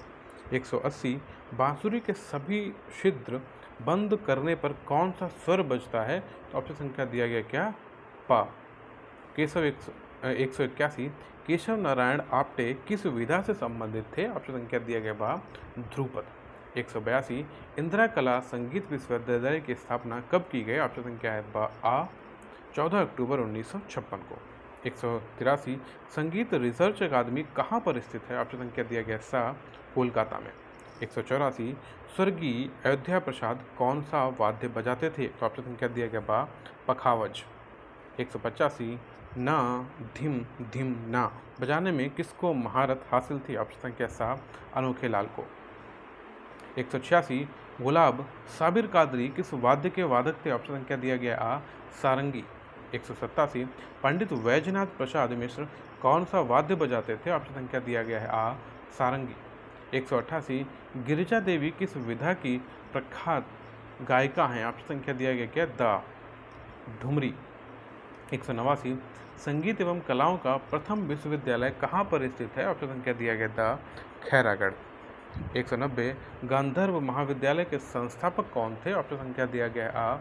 [SPEAKER 1] 180 बांसुरी के सभी छिद्र बंद करने पर कौन सा स्वर बजता है? तो ऑप्शन संख्या दिया गया क्या? पा। 181 केशव नारायण आप्टे किस विधा से संबंधित थे? ऑप्शन संख्या दिया गया बा ध्रुपद। 182 इंदिरा कला संगीत विश्वविद्यालय की स्थापना कब की गई? ऑप्शन संख्या है बा आ 14 अक्टूबर 1956 को। 183 संगीत रिसर्च अकादमी कहाँ पर स्थित है? ऑप्शन संख्या दिया गया सा कोलकाता में। 184 स्वर्गीय अयोध्या प्रसाद कौन सा वाद्य बजाते थे? तो ऑप्शन संख्या दिया गया बा पखावज। 185 ना धिम धिम ना बजाने में किसको महारत हासिल थी? ऑप्शन संख्या सा अनोखे लाल को। 186 गुलाब साबिर कादरी किस वाद्य के वादक थे? ऑप्शन संख्या दिया गया आ सारंगी। 187 पंडित वैजनाथ प्रसाद मिश्र कौन सा वाद्य बजाते थे? ऑप्शन संख्या दिया गया है आ सारंगी। 188 गिरिजा देवी किस विधा की प्रख्यात गायिका हैं? ऑप्शन संख्या दिया गया क्या? दा ढुमरी। 189 संगीत एवं कलाओं का प्रथम विश्वविद्यालय कहाँ पर स्थित है? ऑप्शन संख्या दिया गया था खैरागढ़। 190 गांधर्व महाविद्यालय के संस्थापक कौन थे? ऑप्शन संख्या दिया गया आ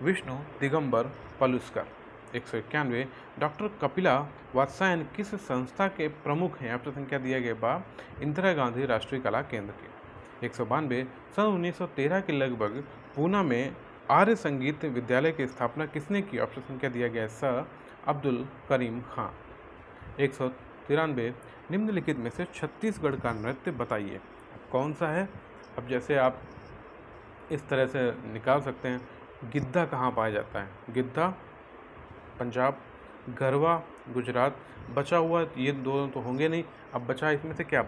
[SPEAKER 1] विष्णु दिगंबर पलुस्कर। 191 डॉक्टर कपिला वात्स्यायन किस संस्था के प्रमुख हैं? ऑप्शन संख्या दिया गया बा इंदिरा गांधी राष्ट्रीय कला केंद्र के। 192 सन 1913 के लगभग पूना में आर्य संगीत विद्यालय की स्थापना किसने की? ऑप्शन संख्या दिया गया स अब्दुल करीम खां। 293 निम्नलिखित में से छत्तीसगढ़ का नृत्य बताइए। कौन सा है? अब जैसे आप इस तरह से निकाल सकते हैं, गिद्धा कहाँ पाया जाता है? गिद्धा पंजाब, गरबा गुजरात। बचा हुआ ये दोनों तो होंगे नहीं, अब बचा इसमें से क्या?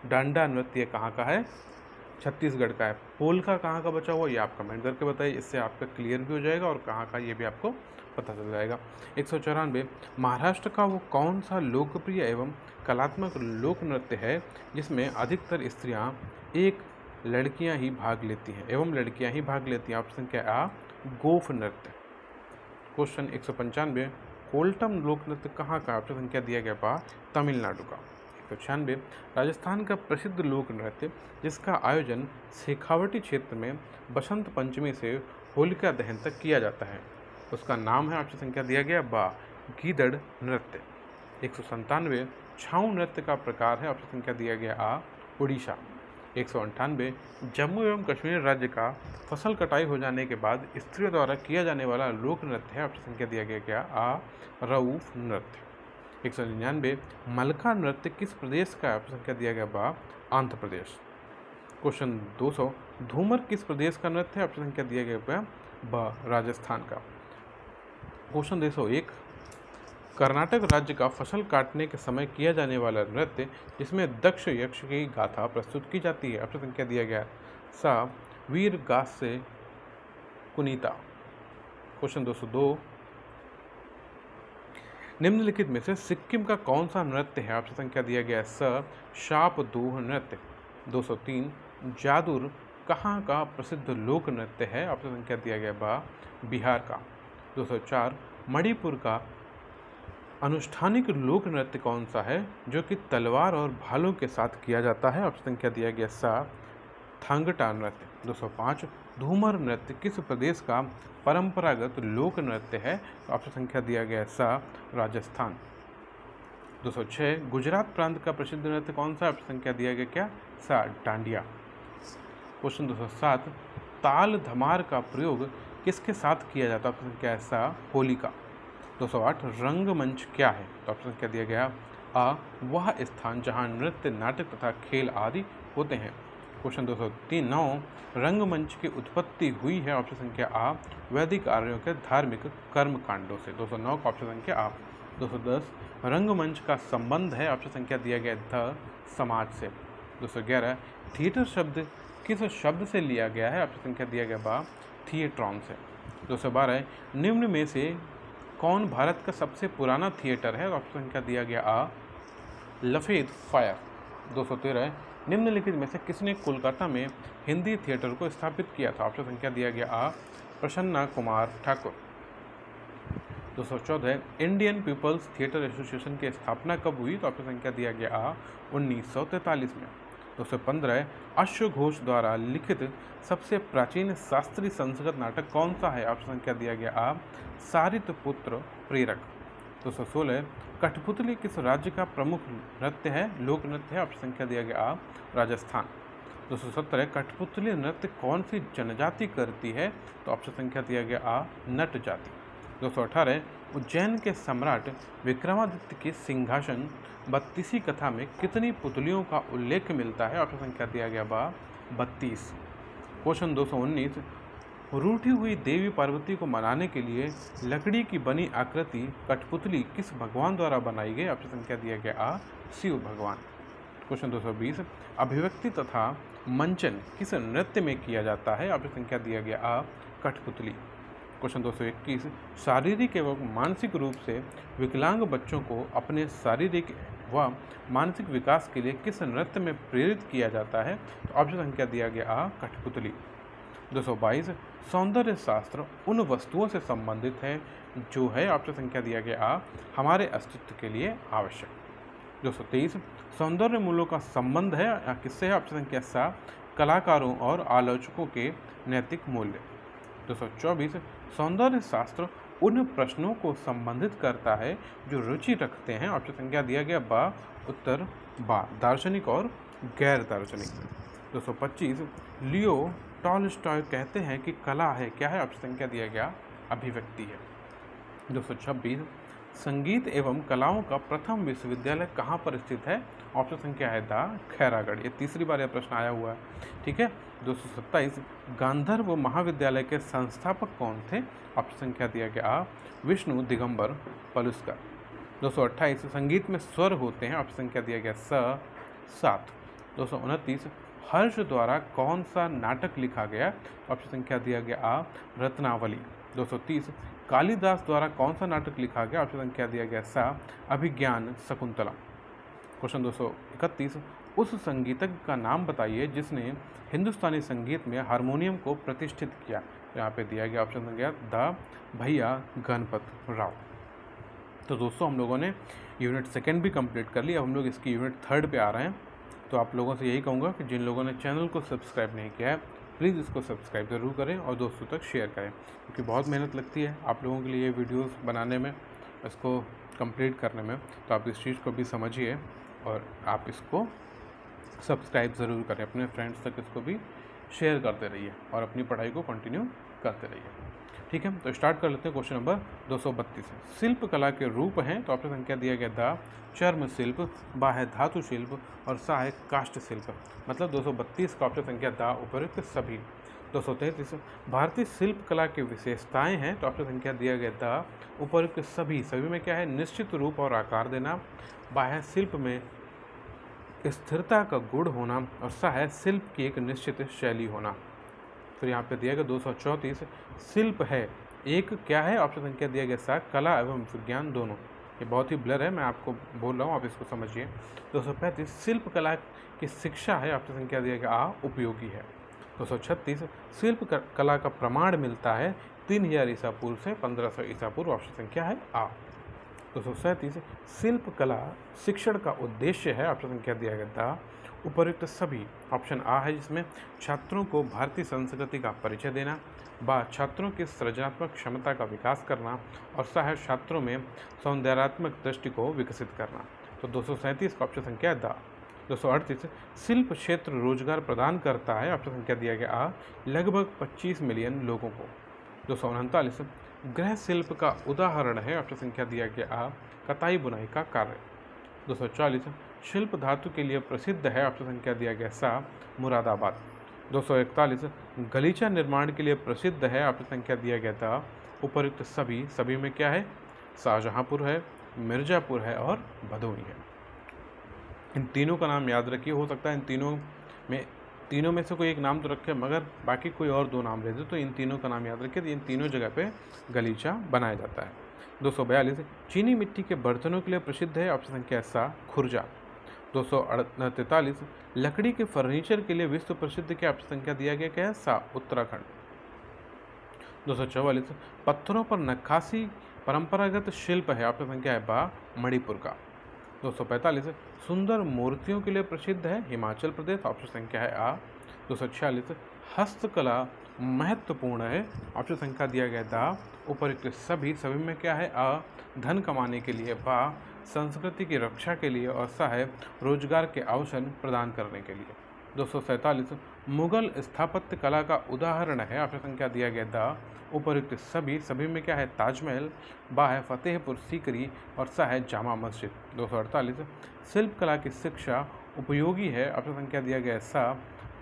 [SPEAKER 1] डांडा नृत्य कहाँ का है? छत्तीसगढ़ का है। पोलका कहाँ का बचा हुआ, ये आप कमेंट करके बताइए, इससे आपका क्लियर भी हो जाएगा और कहाँ का ये भी आपको पता चल जाएगा। 194 महाराष्ट्र का वो कौन सा लोकप्रिय एवं कलात्मक लोक नृत्य है जिसमें अधिकतर स्त्रियां लड़कियां ही भाग लेती हैं एवं लड़कियां ही भाग लेती हैं? ऑप्शन क्या आ? गोफ नृत्य। क्वेश्चन 195 कोल्टम लोक नृत्य कहाँ का? ऑप्शन संख्या दिया गया बा तमिलनाडु का। 196 राजस्थान का प्रसिद्ध लोक नृत्य जिसका आयोजन शेखावटी क्षेत्र में बसंत पंचमी से होलिका दहन तक किया जाता है, उसका नाम है? ऑप्शन संख्या दिया गया बा गीदड़ नृत्य। 197 छाऊ नृत्य का प्रकार है? ऑप्शन संख्या दिया गया आ उड़ीसा। 198 जम्मू एवं कश्मीर राज्य का फसल कटाई हो जाने के बाद स्त्रियों द्वारा किया जाने वाला लोक नृत्य है? ऑप्शन संख्या दिया गया क्या आ रऊफ नृत्य। 199 मलका नृत्य किस प्रदेश का? ऑप्शन संख्या दिया गया बा आंध्र प्रदेश। क्वेश्चन 200 धूमर किस प्रदेश का नृत्य है? ऑप्शन संख्या दिया गया बा राजस्थान का। क्वेश्चन 201 कर्नाटक राज्य का फसल काटने के समय किया जाने वाला नृत्य जिसमें दक्ष यक्ष की गाथा प्रस्तुत की जाती है? ऑप्शन संख्या दिया गया सा वीर गास्य कुनीता। क्वेश्चन 202 निम्नलिखित में से सिक्किम का कौन सा नृत्य है? ऑप्शन संख्या दिया गया स शाप दूह नृत्य। 203 जादूर कहाँ का प्रसिद्ध लोक नृत्य है? ऑप्शन संख्या दिया गया बा बिहार का। 204 मणिपुर का अनुष्ठानिक लोक नृत्य कौन सा है जो कि तलवार और भालों के साथ किया जाता है? ऑप्शन संख्या दिया गया सा थांगटा नृत्य। 205 धूमर नृत्य किस प्रदेश का परंपरागत लोक नृत्य है? ऑप्शन संख्या दिया गया सा राजस्थान। 206 गुजरात प्रांत का प्रसिद्ध नृत्य कौन सा? ऑप्शन संख्या दिया गया क्या सा डांडिया। क्वेश्चन 207 ताल धमार का प्रयोग किसके साथ किया जाता है? ऑप्शन संख्या सा होली का। 208 रंगमंच क्या है? तो ऑप्शन क्या दिया गया आ वह स्थान जहां नृत्य नाटक तथा खेल आदि होते हैं। क्वेश्चन 203 रंगमंच की उत्पत्ति हुई है? ऑप्शन संख्या आ वैदिक आर्यों के धार्मिक कर्म कांडों से। 209 का ऑप्शन संख्या आ। 210 रंगमंच का संबंध है? ऑप्शन संख्या दिया गया ध समाज से। 211 थिएटर शब्द किस शब्द से लिया गया है? ऑप्शन संख्या दिया गया बा थिएट्रॉन से। 212 निम्न में से कौन भारत का सबसे पुराना थिएटर है? ऑप्शन संख्या दिया गया आ लफेद फायर। 213 निम्नलिखित में से किसने कोलकाता में हिंदी थिएटर को स्थापित किया था? ऑप्शन संख्या दिया गया आ Prasanna Kumar Thakur. 214 Indian People's Theatre Association की स्थापना कब हुई? तो ऑप्शन संख्या दिया गया आ 1943 में। 215 अश्व घोष द्वारा लिखित सबसे प्राचीन शास्त्रीय संस्कृत नाटक कौन सा है? ऑप्शन संख्या दिया गया आ सारितपुत्र प्रेरक। 216 कठपुतली किस राज्य का प्रमुख नृत्य है? लोक नृत्य है? ऑप्शन संख्या दिया गया आ राजस्थान। 217 कठपुतली नृत्य कौन सी जनजाति करती है? तो ऑप्शन संख्या दिया गया आ नट जाति। 218 उज्जैन के सम्राट विक्रमादित्य के सिंहासन 32वीं कथा में कितनी पुतलियों का उल्लेख मिलता है? ऑप्शन संख्या दिया गया बा 32। क्वेश्चन 219 रूठी हुई देवी पार्वती को मनाने के लिए लकड़ी की बनी आकृति कठपुतली किस भगवान द्वारा बनाई गई? ऑप्शन संख्या दिया गया आ शिव भगवान। क्वेश्चन 220 अभिव्यक्ति तथा मंचन किस नृत्य में किया जाता है? ऑप्शन संख्या दिया गया आ कठपुतली। क्वेश्चन 221 शारीरिक एवं मानसिक रूप से विकलांग बच्चों को अपने शारीरिक व मानसिक विकास के लिए किस नृत्य में प्रेरित किया जाता है? तो ऑप्शन संख्या दिया गया आ कठपुतली। 222 सौंदर्य शास्त्र उन वस्तुओं से संबंधित है जो है ऑप्शन संख्या दिया गया आ हमारे अस्तित्व के लिए आवश्यक। 223 सौंदर्य मूल्यों का संबंध है या किससे है? ऑप्शन संख्या सा कलाकारों और आलोचकों के नैतिक मूल्य। 224 सौंदर्य शास्त्र उन प्रश्नों को संबंधित करता है जो रुचि रखते हैं। ऑप्शन संख्या दिया गया बा उत्तर बा दार्शनिक और गैर दार्शनिक। 225 लियो टॉलस्टॉय कहते हैं कि कला है क्या है? ऑप्शन संख्या दिया गया अभिव्यक्ति है। 226 संगीत एवं कलाओं का प्रथम विश्वविद्यालय कहाँ पर स्थित है? ऑप्शन संख्या है द खैरागढ़। ये तीसरी बार यह प्रश्न आया हुआ है। ठीक है। 227 गांधर्व महाविद्यालय के संस्थापक कौन थे? ऑप्शन संख्या दिया गया आ विष्णु दिगंबर पलुस्कर। 228 संगीत में स्वर होते हैं। ऑप्शन संख्या दिया गया स 7। 229 हर्ष द्वारा कौन सा नाटक लिखा गया? ऑप्शन संख्या दिया गया आ रत्नावली। 230 कालिदास द्वारा कौन सा नाटक लिखा गया? ऑप्शन संख्या दिया गया सा अभिज्ञान शकुंतला। क्वेश्चन 231 उस संगीतज्ञ का नाम बताइए जिसने हिंदुस्तानी संगीत में हारमोनियम को प्रतिष्ठित किया। यहाँ पे दिया गया ऑप्शन संख्या द भैया गणपत राव। तो दोस्तों हम लोगों ने यूनिट 2 भी कंप्लीट कर ली। अब हम लोग इसकी यूनिट 3 पे आ रहे हैं। तो आप लोगों से यही कहूँगा कि जिन लोगों ने चैनल को सब्सक्राइब नहीं किया है प्लीज़ इसको सब्सक्राइब ज़रूर करें और दोस्तों तक शेयर करें, क्योंकि बहुत मेहनत लगती है आप लोगों के लिए वीडियोस बनाने में, इसको कंप्लीट करने में। तो आप इस चीज़ को भी समझिए और आप इसको सब्सक्राइब ज़रूर करें, अपने फ्रेंड्स तक इसको भी शेयर करते रहिए और अपनी पढ़ाई को कंटिन्यू करते रहिए। ठीक है, तो स्टार्ट कर लेते हैं। क्वेश्चन नंबर 232 है, शिल्प कला के रूप हैं। तो ऑप्शन संख्या दिया गया द चर्म शिल्प, बा है धातु शिल्प और सा है काष्ठ शिल्प। मतलब 232 का ऑप्शन संख्या द उपयुक्त सभी। 233 भारतीय शिल्प कला की विशेषताएं हैं। तो ऑप्शन संख्या दिया गया द उपयुक्त सभी। सभी में क्या है? निश्चित रूप और आकार देना, बा है शिल्प में स्थिरता का गुण होना और सा है शिल्प की एक निश्चित शैली होना। फिर यहाँ पे दिया गया 234 शिल्प है एक क्या है? ऑप्शन संख्या दिया गया सा कला एवं विज्ञान दोनों। ये बहुत ही ब्लर है, मैं आपको बोल रहा हूँ, आप इसको समझिए। 235 शिल्प कला की शिक्षा है। ऑप्शन संख्या दिया गया आ उपयोगी है। 236 शिल्प कला का प्रमाण मिलता है 3000 ईसा पूर्व से 1500 ईसा पूर्व। ऑप्शन संख्या है आ। 237 शिल्प कला शिक्षण का उद्देश्य है। ऑप्शन संख्या दिया गया था उपयुक्त सभी। ऑप्शन आ है जिसमें छात्रों को भारतीय संस्कृति का परिचय देना, बा छात्रों की सृजनात्मक क्षमता का विकास करना और सा है छात्रों में सौंदर्यात्मक दृष्टि को विकसित करना। तो 237 का ऑप्शन संख्या द। 238 शिल्प क्षेत्र रोजगार प्रदान करता है। ऑप्शन संख्या दिया गया आ लगभग 25 मिलियन लोगों को। 239 गृह शिल्प का उदाहरण है। ऑप्शन संख्या दिया गया आ कताई बुनाई का कार्य। 240 शिल्प धातु के लिए प्रसिद्ध है। ऑप्शन संख्या दिया गया सा मुरादाबाद। 241 गलीचा निर्माण के लिए प्रसिद्ध है। ऑप्शन संख्या दिया गया था उपयुक्त सभी। सभी में क्या है? शाहजहांपुर है, मिर्जापुर है और भदोही है। इन तीनों का नाम याद रखिए। हो सकता है इन तीनों में से कोई एक नाम तो रखे मगर बाकी कोई और 2 नाम ले दे, तो इन तीनों का नाम याद रखिए। तो इन तीनों जगह पे गलीचा बनाया जाता है। 242 चीनी मिट्टी के बर्तनों के लिए प्रसिद्ध है। ऑप्शन संख्या सा खुर्जा। 243 लकड़ी के फर्नीचर के लिए विश्व प्रसिद्ध क्या? ऑप्शन संख्या दिया गया क्या है? सा उत्तराखंड। 244 पत्थरों पर नक्काशी परंपरागत शिल्प है। ऑप्शन संख्या है बा मणिपुर का। 245 सुंदर मूर्तियों के लिए प्रसिद्ध है हिमाचल प्रदेश। ऑप्शन संख्या है आ। 246 हस्तकला महत्वपूर्ण है। ऑप्शन संख्या दिया गया दा उपयुक्त सभी। सभी में क्या है? आ धन कमाने के लिए, बा संस्कृति की रक्षा के लिए और सा है रोजगार के अवसर प्रदान करने के लिए। 247 मुगल स्थापत्य कला का उदाहरण है। ऑप्शन संख्या दिया गया द उपयुक्त सभी। सभी में क्या है? ताजमहल, बा है फतेहपुर सीकरी और सा है जामा मस्जिद। 248 शिल्प कला की शिक्षा उपयोगी है। ऑप्शन संख्या दिया गया सा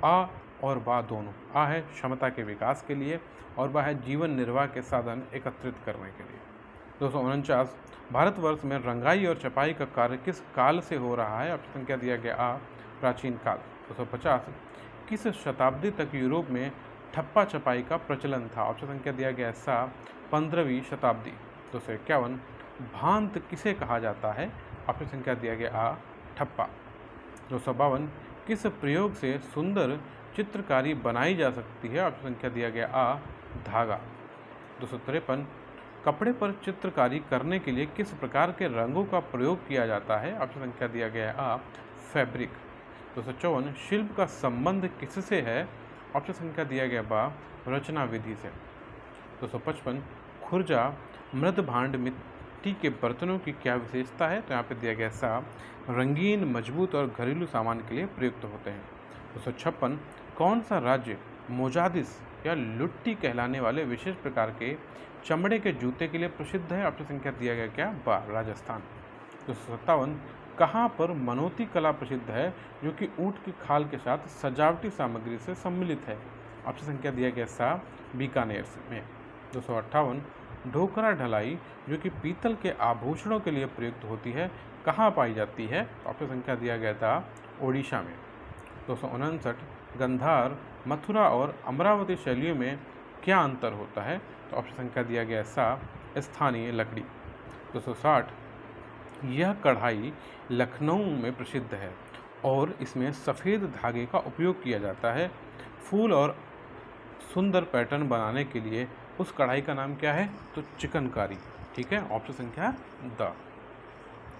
[SPEAKER 1] आ और बा दोनों। आ है क्षमता के विकास के लिए और बा है जीवन निर्वाह के साधन एकत्रित करने के लिए। 249 भारतवर्ष में रंगाई और छपाई का कार्य किस काल से हो रहा है? ऑप्शन संख्या दिया गया आ प्राचीन काल। 250 किस शताब्दी तक यूरोप में ठप्पा छपाई का प्रचलन था? ऑप्शन संख्या दिया गया सा 15वीं शताब्दी। 251 भांत किसे कहा जाता है? ऑप्शन संख्या दिया गया आ ठप्पा। 252 किस प्रयोग से सुंदर चित्रकारी बनाई जा सकती है? ऑप्शन संख्या दिया गया आ धागा। 253 कपड़े पर चित्रकारी करने के लिए किस प्रकार के रंगों का प्रयोग किया जाता है? ऑप्शन संख्या दिया गया आ फैब्रिक। 254 शिल्प का संबंध किससे है? ऑप्शन संख्या दिया गया बा रचना विधि से। 255 खुर्जा मृद भांड मिट्टी के बर्तनों की क्या विशेषता है? तो यहाँ पे दिया गया सा रंगीन, मजबूत और घरेलू सामान के लिए प्रयुक्त होते हैं। 256 कौन सा राज्य मोजादिस या लुट्टी कहलाने वाले विशेष प्रकार के चमड़े के जूते के लिए प्रसिद्ध है? ऑप्शन संख्या दिया गया क्या? बा, राजस्थान। 257 कहाँ पर मनोती कला प्रसिद्ध है जो कि ऊँट की खाल के साथ सजावटी सामग्री से सम्मिलित है? ऑप्शन संख्या दिया गया सा, बीकानेर में। 258 ढोकरा ढलाई जो कि पीतल के आभूषणों के लिए प्रयुक्त होती है कहाँ पाई जाती है? ऑप्शन संख्या दिया गया था ओडिशा में। 259 गंधार, मथुरा और अमरावती शैलियों में क्या अंतर होता है? तो ऑप्शन संख्या दिया गया सा, स्थानीय लकड़ी। 260 यह कढ़ाई लखनऊ में प्रसिद्ध है और इसमें सफ़ेद धागे का उपयोग किया जाता है। फूल और सुंदर पैटर्न बनाने के लिए उस कढ़ाई का नाम क्या है? तो चिकनकारी। ठीक है, ऑप्शन संख्या द।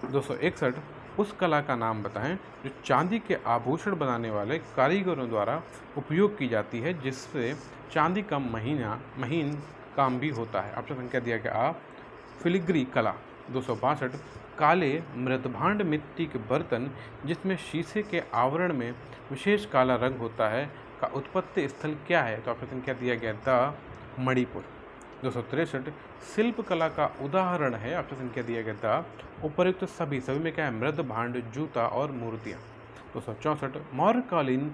[SPEAKER 1] 261 उस कला का नाम बताएं जो चांदी के आभूषण बनाने वाले कारीगरों द्वारा उपयोग की जाती है जिससे चांदी का महीन काम भी होता है। ऑप्शन संख्या दिया गया आ, फिलिग्री कला। 262 काले मृदभांड मिट्टी के बर्तन जिसमें शीशे के आवरण में विशेष काला रंग होता है का उत्पत्ति स्थल क्या है? तो ऑप्शन संख्या दिया गया द, मणिपुर। 263 शिल्प कला का उदाहरण है? ऑप्शन संख्या दिया गया द, उपर्युक्त सभी में क्या है? मृद भांड, जूता और मूर्तियाँ। 264 मौर्यकालीन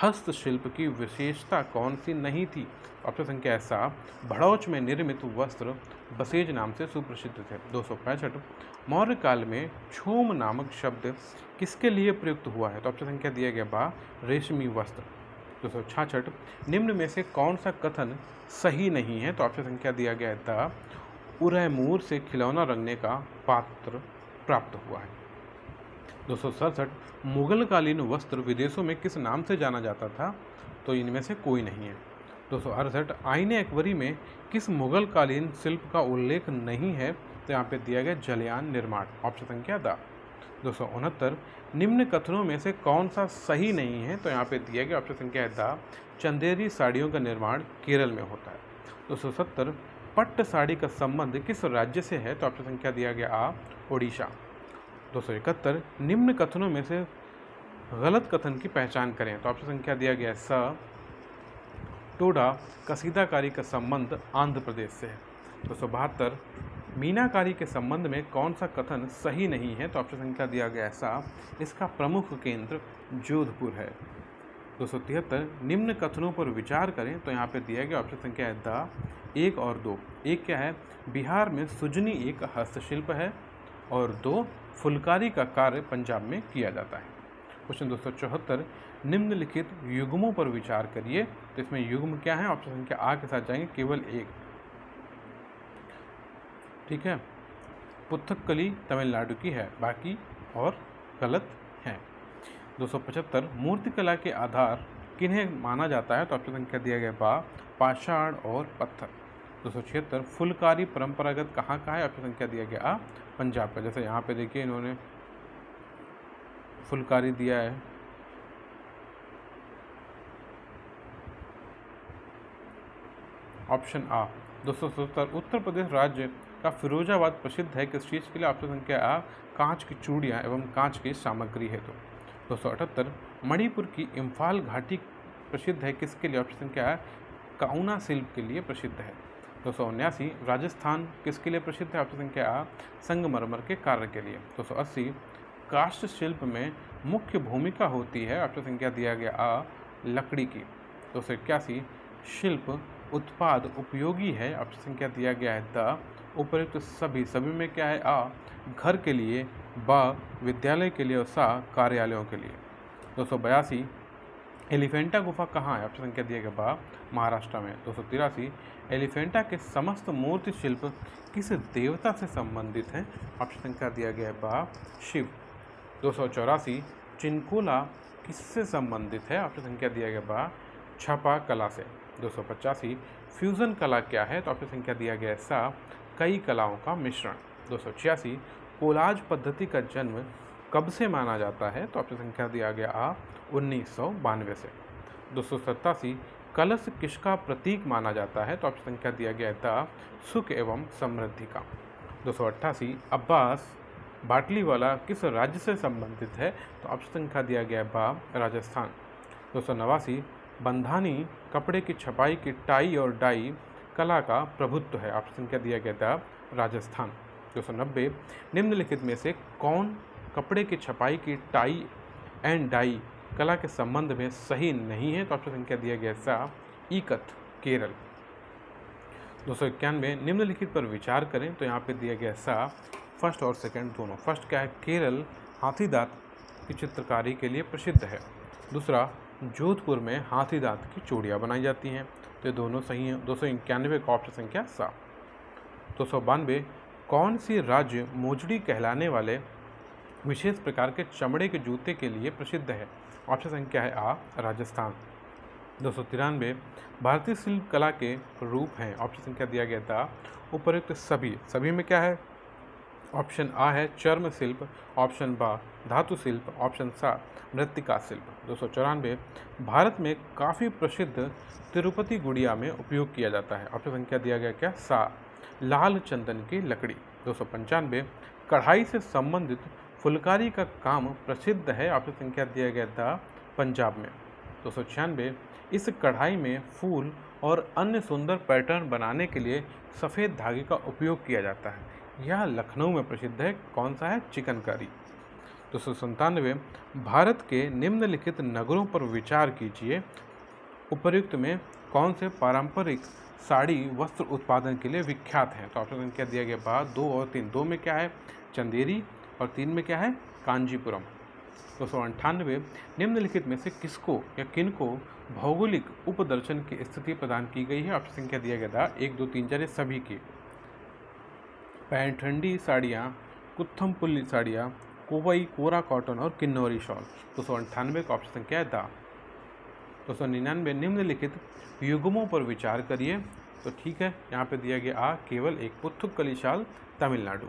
[SPEAKER 1] हस्तशिल्प की विशेषता कौन सी नहीं थी? ऑप्शन संख्या ऐसा, भड़ौच में निर्मित वस्त्र बसेज नाम से सुप्रसिद्ध थे। 265 मौर्य काल में छोम नामक शब्द किसके लिए प्रयुक्त हुआ है? तो ऑप्शन संख्या दिया गया बा, रेशमी वस्त्र। 266 निम्न में से कौन सा कथन सही नहीं है? तो ऑप्शन संख्या दिया गया है द, उरैमूर से खिलौना रंगने का पात्र प्राप्त हुआ है। 267 मुगलकालीन वस्त्र विदेशों में किस नाम से जाना जाता था? तो इनमें से कोई नहीं है। 268 आईने अकबरी में किस मुगलकालीन शिल्प का उल्लेख नहीं है? तो यहाँ पे दिया गया जलयान निर्माण। ऑप्शन संख्या द। 269 निम्न कथनों में से कौन सा सही नहीं है? तो यहाँ पे दिया गया ऑप्शन संख्या है द, चंदेरी साड़ियों का निर्माण केरल में होता है। 270 पट्ट साड़ी का संबंध किस राज्य से है? तो ऑप्शन संख्या दिया गया आ, ओडिशा। 271 निम्न कथनों में से गलत कथन की पहचान करें। तो ऑप्शन संख्या दिया गया स, टोडा कसीदाकारी का संबंध आंध्र प्रदेश से है। 272 मीनाकारी के संबंध में कौन सा कथन सही नहीं है? तो ऑप्शन संख्या दिया गया सा, इसका प्रमुख केंद्र जोधपुर है। 273 निम्न कथनों पर विचार करें। तो यहाँ पे दिया गया ऑप्शन संख्या है द, 1 और 2। एक क्या है? बिहार में सुजनी एक हस्तशिल्प है और 2 फुलकारी का कार्य पंजाब में किया जाता है। क्वेश्चन 274 निम्नलिखित युग्मों पर विचार करिए। तो इसमें युग्म क्या है? ऑप्शन संख्या आ के साथ जाएंगे, केवल एक। ठीक है, पुथक्कली तमिलनाडु की है, बाकी और गलत हैं। 275 मूर्तिकला के आधार किन्हें माना जाता है? तो ऑप्शन संख्या दिया गया बा, पाषाण और पत्थर। 276 फुलकारी परंपरागत कहाँ का है? ऑप्शन संख्या दिया गया आ, पंजाब का। जैसे यहाँ पे देखिए इन्होंने फुलकारी दिया है। ऑप्शन आ। 277 उत्तर प्रदेश राज्य का फिरोजाबाद प्रसिद्ध है किस चीज़ के लिए? ऑप्शन संख्या आ, कांच की चूड़ियाँ एवं कांच की सामग्री है। तो 278 मणिपुर की इम्फाल घाटी प्रसिद्ध है किसके लिए? ऑप्शन संख्या आ, काउना शिल्प के लिए प्रसिद्ध है। 279 राजस्थान किसके लिए प्रसिद्ध है? ऑप्शन संख्या आ, संगमरमर के कार्य के लिए। 280 काष्ठ शिल्प में मुख्य भूमिका होती है। ऑप्शन संख्या दिया गया आ, लकड़ी की। 281 शिल्प उत्पाद उपयोगी है। ऑप्शन संख्या दिया गया है द, उपर्युक्त सभी में क्या है? आ, घर के लिए, बा, विद्यालय के लिए और सा, कार्यालयों के लिए। 282 एलिफेंटा गुफा कहाँ है? ऑप्शन संख्या दिया गया बा, महाराष्ट्र में। 283 एलिफेंटा के समस्त मूर्ति शिल्प किस देवता से संबंधित हैं? ऑप्शन संख्या दिया गया है बा, शिव। 284 चिनकोला किससे संबंधित है? ऑप्शन संख्या दिया गया बा, छपा कला से। 285 फ्यूजन कला क्या है? तो ऑप्शन संख्या दिया गया है सा, कई कलाओं का मिश्रण। 286 कोलाज पद्धति का जन्म कब से माना जाता है? तो ऑप्शन संख्या दिया गया आ, 1992 से। 287 कलश किसका प्रतीक माना जाता है? तो ऑप्शन संख्या दिया गया है द, सुख एवं समृद्धि का। 288 अब्बास बाटलीवाला किस राज्य से संबंधित है? तो ऑप्शन संख्या दिया गया है बा, राजस्थान। 289 बंधानी कपड़े की छपाई की टाई और डाई कला का प्रभुत्व है। ऑप्शन क्या दिया गया था? राजस्थान। 290 निम्नलिखित में से कौन कपड़े की छपाई की टाई एंड डाई कला के संबंध में सही नहीं है? तो ऑप्शन संख्या दिया गया सा ईकत, केरल। 291 निम्नलिखित पर विचार करें। तो यहाँ पे दिया गया सा फर्स्ट और सेकंड दोनों। फर्स्ट क्या है? केरल हाथी दांत की चित्रकारी के लिए प्रसिद्ध है। दूसरा, जोधपुर में हाथी दांत की चूड़ियाँ बनाई जाती हैं। तो ये दोनों सही हैं। 291 का ऑप्शन संख्या सा। 292 कौन सी राज्य मोजड़ी कहलाने वाले विशेष प्रकार के चमड़े के जूते के लिए प्रसिद्ध है? ऑप्शन संख्या है आ, राजस्थान। 293 भारतीय शिल्प कला के रूप हैं। ऑप्शन संख्या दिया गया था उपर्युक्त सभी। सभी में क्या है? ऑप्शन आ है चर्म शिल्प, ऑप्शन बा धातु शिल्प, ऑप्शन सा मृत्तिका शिल्प। 294 भारत में काफ़ी प्रसिद्ध तिरुपति गुड़िया में उपयोग किया जाता है। ऑप्शन संख्या दिया गया क्या? सा, लाल चंदन की लकड़ी। 295 कढ़ाई से संबंधित फुलकारी का काम प्रसिद्ध है। ऑप्शन संख्या दिया गया था पंजाब में। 296 इस कढ़ाई में फूल और अन्य सुंदर पैटर्न बनाने के लिए सफ़ेद धागे का उपयोग किया जाता है। यह लखनऊ में प्रसिद्ध है। कौन सा है? चिकनकारी। 297 भारत के निम्नलिखित नगरों पर विचार कीजिए। उपर्युक्त में कौन से पारंपरिक साड़ी वस्त्र उत्पादन के लिए विख्यात हैं? तो ऑप्शन संख्या दिया गया बा 2 और 3। 2 में क्या है? चंदेरी, और 3 में क्या है? कांजीपुरम। 298 निम्नलिखित में से किसको या किनको भौगोलिक उपदर्शन की स्थिति प्रदान की गई है? ऑप्शन संख्या दिया गया था 1, 2, 3, 4 सभी की। पैठंडी साड़ियाँ, कुत्थमपुल्ली साड़ियाँ, कोवई, कोरा कॉटन और किन्नौरी शॉल। 298 का ऑप्शन संख्या है दा। 299 निम्नलिखित युग्मों पर विचार करिए। तो ठीक है, यहाँ पे दिया गया आ केवल एक, पुथुक्कली शाल, तमिलनाडु।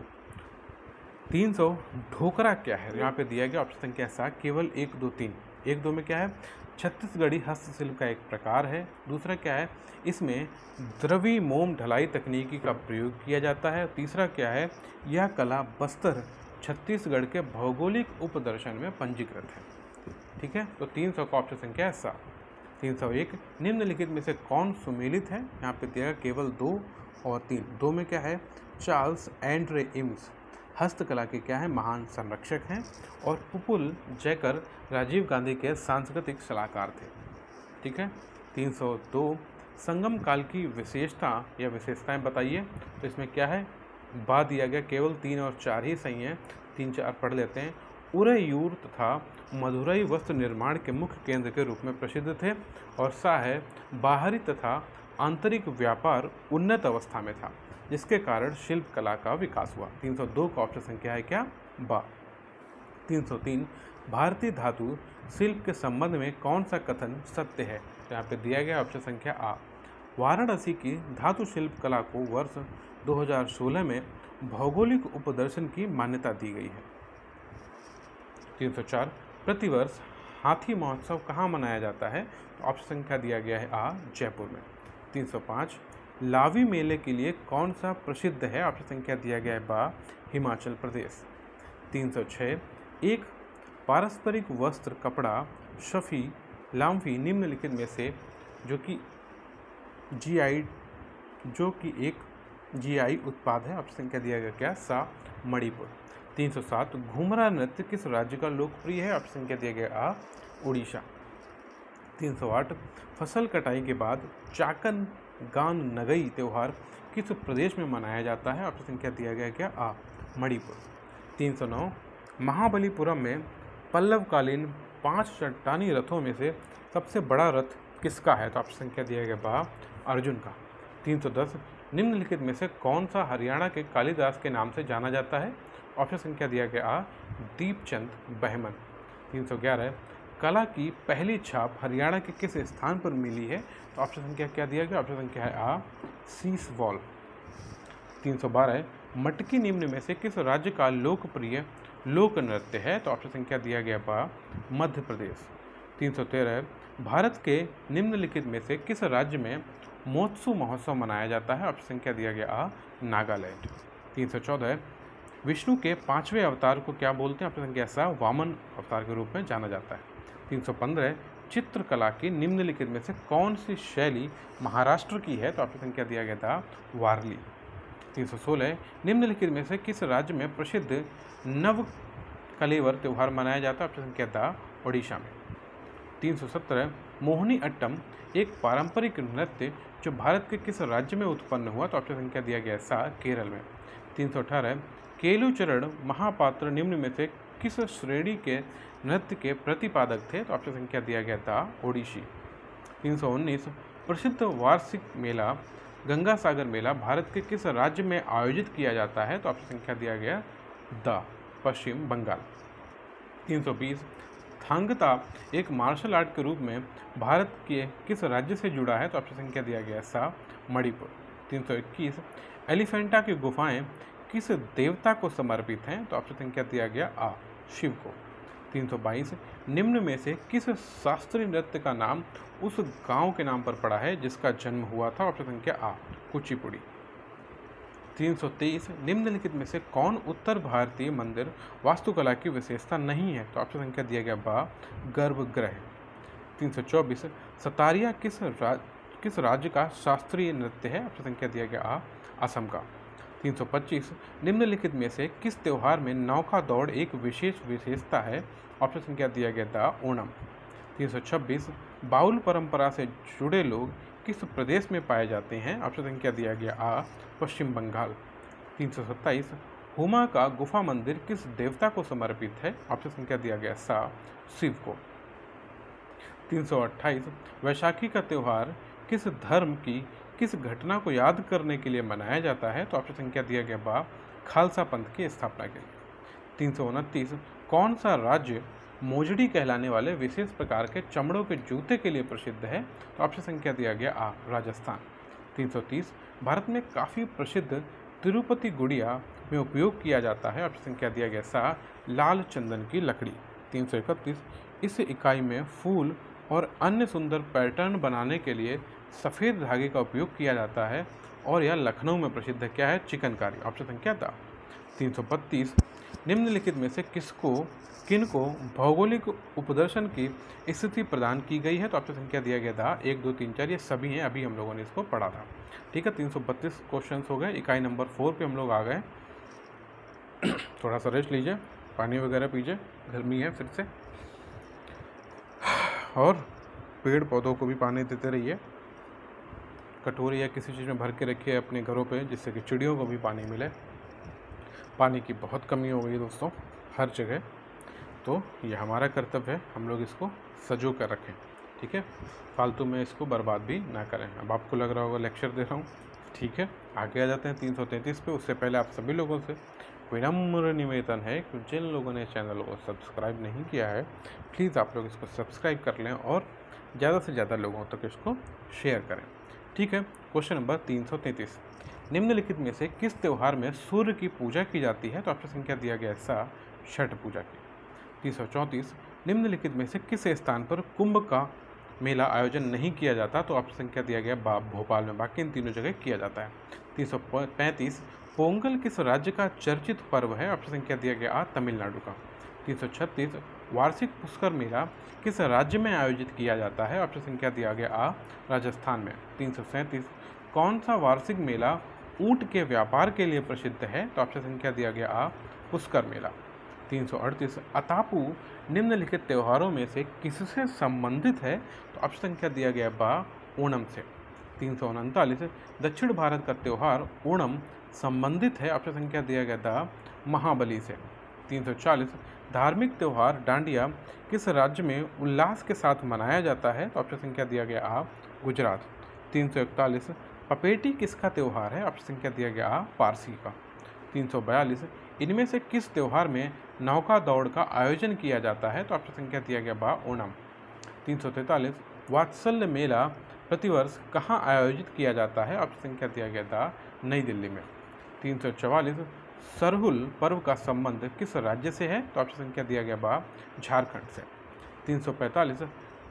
[SPEAKER 1] 300 ढोकरा क्या है? यहाँ पे दिया गया ऑप्शन संख्या सा केवल 1, 2, 3। 1, 2 में क्या है? छत्तीसगढ़ी हस्तशिल्प का एक प्रकार है। दूसरा क्या है? इसमें द्रवी मोम ढलाई तकनीकी का प्रयोग किया जाता है। तीसरा क्या है? यह कला बस्तर छत्तीसगढ़ के भौगोलिक उपदर्शन में पंजीकृत है। ठीक है, तो 300 का ऑप्शन संख्या है सा। 301 निम्नलिखित में से कौन सुमेलित है? यहाँ पे दिया केवल 2 और 3। 2 में क्या है? चार्ल्स एंड्रे इम्स हस्तकला के क्या है? महान संरक्षक हैं। और पुपुल जैकर राजीव गांधी के सांस्कृतिक सलाहकार थे। ठीक है। 302 संगम काल की विशेषता या विशेषताएं बताइए। तो इसमें क्या है? बा दिया गया, केवल 3 और 4 ही सही हैं। 3, 4 पढ़ लेते हैं। उरैयूर तथा मदुरई वस्त्र निर्माण के मुख्य केंद्र के रूप में प्रसिद्ध थे। और सा है बाहरी तथा आंतरिक व्यापार उन्नत अवस्था में था, जिसके कारण शिल्प कला का विकास हुआ। 302 का ऑप्शन संख्या है क्या? बा। 303 भारतीय धातु शिल्प के संबंध में कौन सा कथन सत्य है? तो यहाँ पे दिया गया ऑप्शन संख्या आ। वाराणसी की धातु शिल्प कला को वर्ष 2016 में भौगोलिक उपदर्शन की मान्यता दी गई है। 304 प्रतिवर्ष हाथी महोत्सव कहाँ मनाया जाता है? तो ऑप्शन संख्या दिया गया है आ, जयपुर में। 305 लावी मेले के लिए कौन सा प्रसिद्ध है? ऑप्शन संख्या दिया गया है बा, हिमाचल प्रदेश। 306 एक पारंपरिक वस्त्र कपड़ा शफी लाम्फी निम्नलिखित में से जो कि एक जीआई उत्पाद है। ऑप्शन संख्या दिया गया क्या? सा, मणिपुर। 307 घुमरा नृत्य किस राज्य का लोकप्रिय है? ऑप्शन संख्या दिया गया आ, उड़ीसा। 308 फसल कटाई के बाद चाकन गान नगई त्यौहार किस प्रदेश में मनाया जाता है? ऑप्शन संख्या दिया गया क्या? आ, मणिपुर। 309 महाबलीपुरम में पल्लवकालीन 5 चट्टानी रथों में से सबसे बड़ा रथ किसका है? तो ऑप्शन संख्या दिया गया बा, अर्जुन का। 310 निम्नलिखित में से कौन सा हरियाणा के कालिदास के नाम से जाना जाता है? ऑप्शन संख्या दिया गया आ, दीपचंद बहमन। 311 कला की पहली छाप हरियाणा के किस स्थान पर मिली है? तो ऑप्शन संख्या क्या दिया गया? ऑप्शन संख्या है आ, सीस वॉल। 312 मटकी निम्न में से किस राज्य का लोकप्रिय लोक नृत्य है? तो ऑप्शन संख्या दिया गया बा, मध्य प्रदेश। 313 भारत के निम्नलिखित में से किस राज्य में मोत्सु महोत्सव मनाया जाता है? ऑप्शन संख्या दिया गया आ, नागालैंड। 314 विष्णु के 5वें अवतार को क्या बोलते हैं? ऑप्शन संख्या सा, वामन अवतार के रूप में जाना जाता है। 315 चित्रकला की निम्नलिखित में से कौन सी शैली महाराष्ट्र की है? तो ऑप्शन संख्या दिया गया था वारली। 316 निम्नलिखित में से किस राज्य में प्रसिद्ध नव कलेवर त्यौहार मनाया जाता है? ऑप्शन संख्या था ओडिशा में। 317 मोहिनी अट्टम एक पारंपरिक नृत्य जो भारत के किस राज्य में उत्पन्न हुआ? तो ऑप्शन संख्या दिया गया सा केरल में। 318 केलुचरण महापात्र निम्न में से किस श्रेणी के नृत्य के प्रतिपादक थे? तो ऑप्शन संख्या दिया गया था ओडिशी। 319 प्रसिद्ध वार्षिक मेला गंगा सागर मेला भारत के किस राज्य में आयोजित किया जाता है? तो ऑप्शन संख्या दिया गया द पश्चिम बंगाल। 320 थांगता एक मार्शल आर्ट के रूप में भारत के किस राज्य से जुड़ा है? तो ऑप्शन संख्या दिया गया सा मणिपुर। 321 एलिफेंटा की गुफाएं किस देवता को समर्पित हैं? तो ऑप्शन संख्या दिया गया आ शिव को। 322 निम्न में से किस शास्त्रीय नृत्य का नाम उस गांव के नाम पर पड़ा है जिसका जन्म हुआ था? ऑप्शन संख्या आ कुचिपुड़ी। 323 निम्नलिखित में से कौन उत्तर भारतीय मंदिर वास्तुकला की विशेषता नहीं है? तो ऑप्शन संख्या दिया गया बा गर्भगृह। 324 सतारिया किस राज्य का शास्त्रीय नृत्य है? ऑप्शन संख्या दिया गया आ असम का। 325 निम्नलिखित में से किस त्यौहार में नौका दौड़ एक विशेष विशेषता है? ऑप्शन संख्या दिया गया था ओणम। 326 बाउल परंपरा से जुड़े लोग किस प्रदेश में पाए जाते हैं? ऑप्शन संख्या दिया गया आ पश्चिम बंगाल। 327 हुमा का गुफा मंदिर किस देवता को समर्पित है? ऑप्शन संख्या दिया गया सा शिव को। 328 वैशाखी का त्यौहार किस धर्म की किस घटना को याद करने के लिए मनाया जाता है? तो ऑप्शन संख्या दिया गया बा खालसा पंथ की स्थापना के लिए। 329 कौन सा राज्य मोजड़ी कहलाने वाले विशेष प्रकार के चमड़ों के जूते के लिए प्रसिद्ध है? तो ऑप्शन संख्या दिया गया आ राजस्थान। 330 भारत में काफ़ी प्रसिद्ध तिरुपति गुड़िया में उपयोग किया जाता है। ऑप्शन संख्या दिया गया सा लाल चंदन की लकड़ी। 331 इस इकाई में फूल और अन्य सुंदर पैटर्न बनाने के लिए सफ़ेद धागे का उपयोग किया जाता है और यह लखनऊ में प्रसिद्ध है। क्या है? चिकनकारी। ऑप्शन संख्या था। 332 निम्नलिखित में से किनको भौगोलिक उपदर्शन की स्थिति प्रदान की गई है? तो ऑप्शन संख्या दिया गया था 1 2 3 4 ये सभी हैं, अभी हम लोगों ने इसको पढ़ा था। ठीक है, 332 क्वेश्चन हो गए। इकाई नंबर 4 पे हम लोग आ गए। थोड़ा सा रेस्ट लीजिए, पानी वगैरह पीजिए, गर्मी है फिर से, और पेड़ पौधों को भी पानी देते रहिए। कटोरी या किसी चीज़ में भर के रखिए अपने घरों पे, जिससे कि चिड़ियों को भी पानी मिले। पानी की बहुत कमी हो गई है दोस्तों हर जगह, तो ये हमारा कर्तव्य है, हम लोग इसको सजो कर रखें। ठीक है, फालतू में इसको बर्बाद भी ना करें। अब आपको लग रहा होगा लेक्चर दे रहा हूँ। ठीक है, आगे आ जाते हैं 333 पे। उससे पहले आप सभी लोगों से विनम्र निवेदन है कि जिन लोगों ने चैनल को सब्सक्राइब नहीं किया है, प्लीज़ आप लोग इसको सब्सक्राइब कर लें और ज़्यादा से ज़्यादा लोगों तक इसको शेयर करें। ठीक है, क्वेश्चन नंबर 333 निम्नलिखित में से किस त्यौहार में सूर्य की पूजा की जाती है? तो ऑप्शन संख्या दिया गया सा छठ पूजा की। 334 निम्नलिखित में से किस स्थान पर कुंभ का मेला आयोजन नहीं किया जाता? तो ऑप्शन संख्या दिया गया भोपाल में, बाकी इन तीनों जगह किया जाता है। 335 पोंगल किस राज्य का चर्चित पर्व है? ऑप्शन संख्या दिया गया आ तमिलनाडु का। 336 वार्षिक पुष्कर मेला किस राज्य में आयोजित किया जाता है? ऑप्शन संख्या दिया गया आ राजस्थान में। 337 कौन सा वार्षिक मेला ऊंट के व्यापार के लिए प्रसिद्ध है? तो ऑप्शन संख्या दिया गया आ पुष्कर मेला। 338 अतापू निम्नलिखित त्योहारों में से किससे संबंधित है? तो ऑप्शन संख्या दिया गया बा ओणम से। 339 दक्षिण भारत का त्यौहार ओणम संबंधित है। ऑप्शन संख्या दिया गया था महाबली से। 340 धार्मिक त्यौहार डांडिया किस राज्य में उल्लास के साथ मनाया जाता है? तो ऑप्शन संख्या दिया गया आ गुजरात। 341 पपेटी किसका त्यौहार है? ऑप्शन संख्या दिया गया आ पारसी का। 342 इनमें से किस त्यौहार में नौका दौड़ का आयोजन किया जाता है? तो ऑप्शन संख्या दिया गया बा ओणम। 343 वात्सल्य मेला प्रतिवर्ष कहाँ आयोजित किया जाता है? ऑप्शन संख्या दिया गया था नई दिल्ली में। 344 सरहुल पर्व का संबंध किस राज्य से है? तो ऑप्शन संख्या दिया गया बा झारखंड से। 345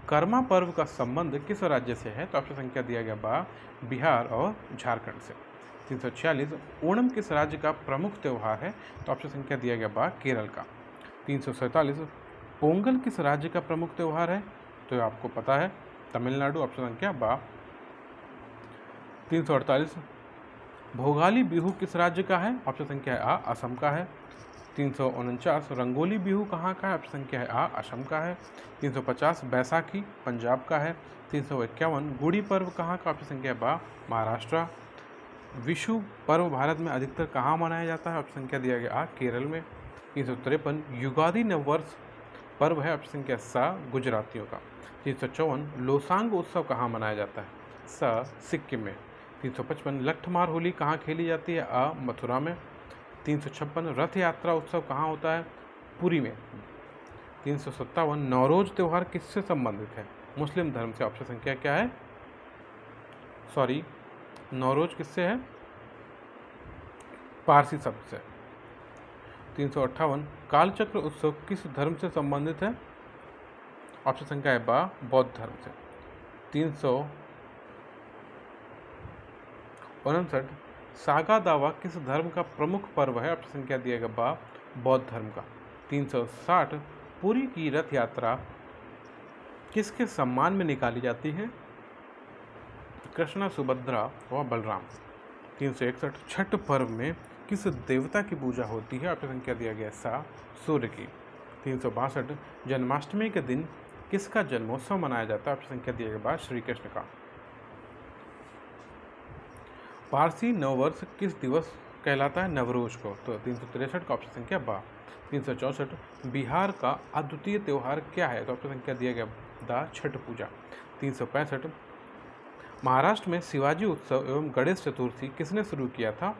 [SPEAKER 1] कर्मा पर्व का संबंध किस राज्य से है? तो ऑप्शन संख्या दिया गया बा बिहार और झारखंड से। 346 ओणम किस राज्य का प्रमुख त्यौहार है? तो ऑप्शन संख्या दिया गया बा केरल का। 347 पोंगल किस राज्य का प्रमुख त्यौहार है? तो ये आपको पता है तमिलनाडु, ऑप्शन संख्या बा। 348 भोगाली बिहू किस राज्य का है? ऑप्शन संख्या है आ असम का है। 349 रंगोली बिहू कहाँ का है? ऑप्शन संख्या है आ असम का है। 350 बैसाखी पंजाब का है। 351 गुड़ी पर्व कहाँ का? ऑप्शन संख्या बा महाराष्ट्र। विशु पर्व भारत में अधिकतर कहाँ मनाया जाता है? ऑप्शन संख्या दिया गया आ केरल में। 353 युगादि नववर्ष पर्व है, ऑप्शन संख्या सा गुजरातियों का। 354 लोसांग उत्सव कहाँ मनाया जाता है? सा सिक्किम में। 355 लट्ठमार होली कहाँ खेली जाती है? आ मथुरा में। 356 रथ यात्रा उत्सव कहाँ होता है? पुरी में। 357 नौरोज त्यौहार किससे संबंधित है? मुस्लिम धर्म से। ऑप्शन संख्या क्या है? सॉरी, नौरोज किससे है? पारसी शब्द से। 358 कालचक्र उत्सव किस धर्म से संबंधित है? ऑप्शन संख्या है बा बौद्ध धर्म से। 359 सागा दावा किस धर्म का प्रमुख पर्व है? ऑप्शन संख्या दिया गया बा बौद्ध धर्म का। 360 पुरी की रथ यात्रा किसके सम्मान में निकाली जाती है? कृष्ण, सुभद्रा व बलराम। 361 छठ पर्व में किस देवता की पूजा होती है? ऑप्शन संख्या दिया गया सा सूर्य की। 362 जन्माष्टमी के दिन किसका जन्मोत्सव मनाया जाता है? ऑप्शन संख्या दिया गया श्री कृष्ण का। पारसी नववर्ष किस दिवस कहलाता है? नवरोज को। तो 363 का ऑप्शन संख्या बा। 364 बिहार का अद्वितीय त्यौहार क्या है? तो ऑप्शन संख्या दिया गया दा छठ पूजा। 365 महाराष्ट्र में शिवाजी उत्सव एवं गणेश चतुर्थी किसने शुरू किया था?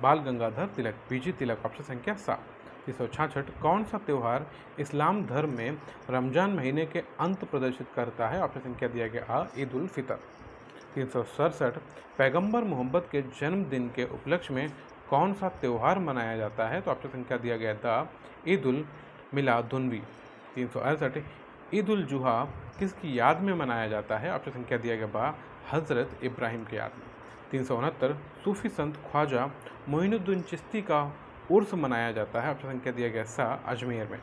[SPEAKER 1] बाल गंगाधर तिलक, बीजी तिलक। ऑप्शन संख्या सा। 366 कौन सा त्यौहार इस्लाम धर्म में रमजान महीने के अंत प्रदर्शित करता है? ऑप्शन संख्या दिया गया आ ईद उल फितर। 367 पैगंबर मोहम्मद के जन्मदिन के उपलक्ष्य में कौन सा त्यौहार मनाया जाता है? तो ऑप्शन संख्या दिया गया द ईद उल मिलादुन्नबी। 368 ईद उल जुहा किसकी याद में मनाया जाता है? ऑप्शन संख्या दिया गया बा हज़रत इब्राहिम की याद में। 369 सूफी संत ख्वाजा मोइनुद्दीन चिश्ती का उर्स मनाया जाता है। ऑप्शन संख्या दिया गया सा अजमेर में।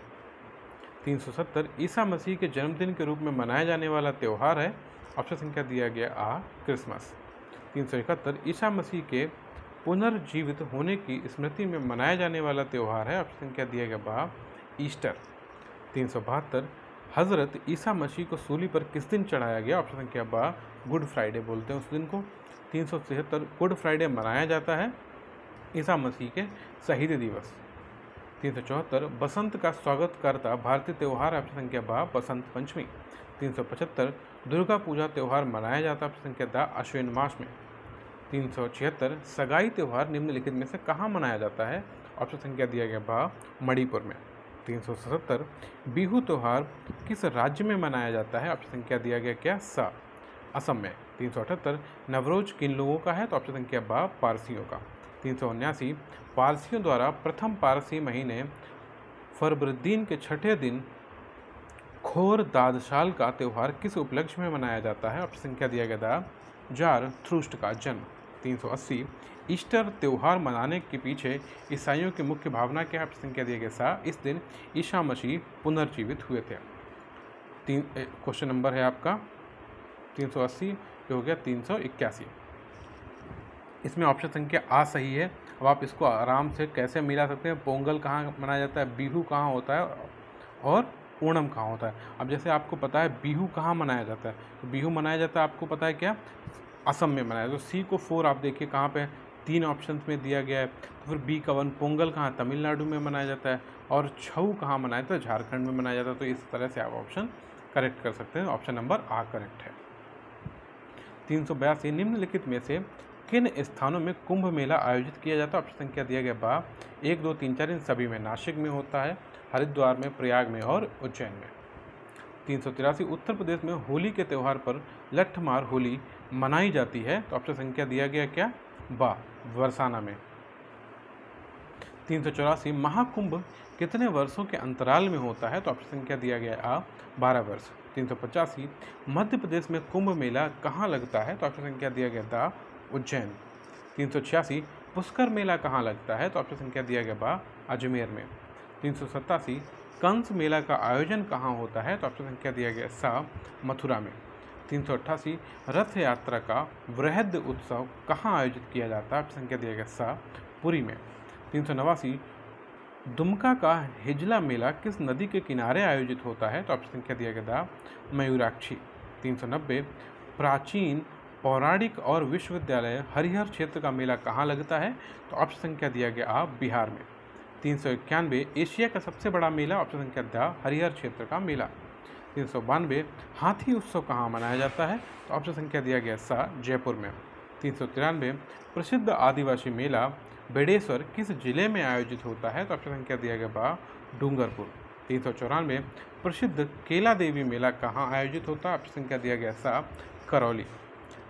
[SPEAKER 1] 370 ईसा मसीह के जन्मदिन के रूप में मनाया जाने वाला त्यौहार है। ऑप्शन संख्या दिया गया आ क्रिसमस। 371 ईसा मसीह के पुनर्जीवित होने की स्मृति में मनाया जाने वाला त्यौहार है। ऑप्शन संख्या दिया गया बा ईस्टर। 372 हज़रत ईसा मसीह को सूली पर किस दिन चढ़ाया गया? ऑप्शन संख्या बा गुड फ्राइडे बोलते हैं उस दिन को। 373 गुड फ्राइडे मनाया जाता है ईसा मसीह के शहीद दिवस। 374 बसंत का स्वागत करता भारतीय त्यौहार। ऑप्शन संख्या बा बसंत पंचमी। 375 दुर्गा पूजा त्यौहार मनाया जाता है। ऑप्शन संख्या दा अश्विन मास में। 376 सगाई त्यौहार निम्नलिखित में से कहाँ मनाया जाता है? ऑप्शन संख्या दिया गया बा मणिपुर में। 377 बिहू त्यौहार किस राज्य में मनाया जाता है? ऑप्शन संख्या दिया गया क्या सा असम में। 378 नवरोज किन लोगों का है? तो ऑप्शन संख्या बा पारसियों का। 379 पारसियों द्वारा प्रथम पारसी महीने फरवरीन के छठे दिन खोर दादशाल का त्यौहार किस उपलक्ष्य में मनाया जाता है? ऑप्शन संख्या दिया गया था जार थ्रुस्ट का जन्म। 380 ईस्टर त्यौहार मनाने के पीछे ईसाइयों की मुख्य भावना क्या है? ऑप्शन संख्या दिया गया सा इस दिन ईसा मसीह पुनर्जीवित हुए थे। क्वेश्चन नंबर है आपका 380 जो हो गया 381। इसमें ऑप्शन संख्या आ सही है। अब आप इसको आराम से कैसे मिला सकते हैं? पोंगल कहाँ मनाया जाता है, बिहू कहाँ होता है और ओणम कहाँ होता है। अब जैसे आपको पता है बिहू कहाँ मनाया जाता है, तो बिहू मनाया जाता है आपको पता है क्या, असम में मनाया जाता है। तो सी को 4 आप देखिए कहाँ पे 3 ऑप्शन में दिया गया है। तो फिर बी का 1 पोंगल कहाँ तमिलनाडु में मनाया जाता है और छऊ कहाँ मनाया जाता है झारखंड में मनाया जाता है। तो इस तरह से आप ऑप्शन करेक्ट कर सकते हैं। ऑप्शन नंबर आ करेक्ट है। 382 निम्नलिखित में से किन स्थानों में कुंभ मेला आयोजित किया जाता है? ऑप्शन संख्या दिया गया बा 1, 2, 3, 4 इन सभी में। नासिक में होता है, हरिद्वार में, प्रयाग में और उज्जैन में। 383 उत्तर प्रदेश में होली के त्यौहार पर लट्ठमार होली मनाई जाती है। तो ऑप्शन संख्या दिया गया क्या बा बरसाना में। 384 महाकुंभ कितने वर्षों के अंतराल में होता है? तो ऑप्शन संख्या दिया गया आ 12 वर्ष। 385 मध्य प्रदेश में कुंभ मेला कहाँ लगता है? तो ऑप्शन संख्या दिया गया था उज्जैन। 386 पुष्कर मेला कहाँ लगता है? तो ऑप्शन संख्या दिया गया बा अजमेर में। 387 कंस मेला का आयोजन कहाँ होता है? तो ऑप्शन संख्या दिया गया सा मथुरा में। 388 रथ यात्रा का वृहद उत्सव कहाँ आयोजित किया जाता है? ऑप्शन संख्या दिया गया सा पुरी में। 389 दुमका का हिजला मेला किस नदी के किनारे आयोजित होता है? तो ऑप्शन संख्या दिया गया था मयूराक्षी। 390 प्राचीन पौराणिक और विश्वविद्यालय हरिहर क्षेत्र का मेला कहाँ लगता है? तो ऑप्शन संख्या दिया गया आ बिहार में। 391 एशिया का सबसे बड़ा मेला, ऑप्शन संख्या द हरिहर क्षेत्र का मेला। 392 हाथी उत्सव कहाँ मनाया जाता है? तो ऑप्शन संख्या दिया गया सा जयपुर में। 393 प्रसिद्ध आदिवासी मेला बेडेश्वर किस जिले में आयोजित होता है? तो ऑप्शन संख्या दिया गया बा डूंगरपुर। 394 प्रसिद्ध केला देवी मेला कहाँ आयोजित होता है? ऑप्शन संख्या दिया गया सा करौली।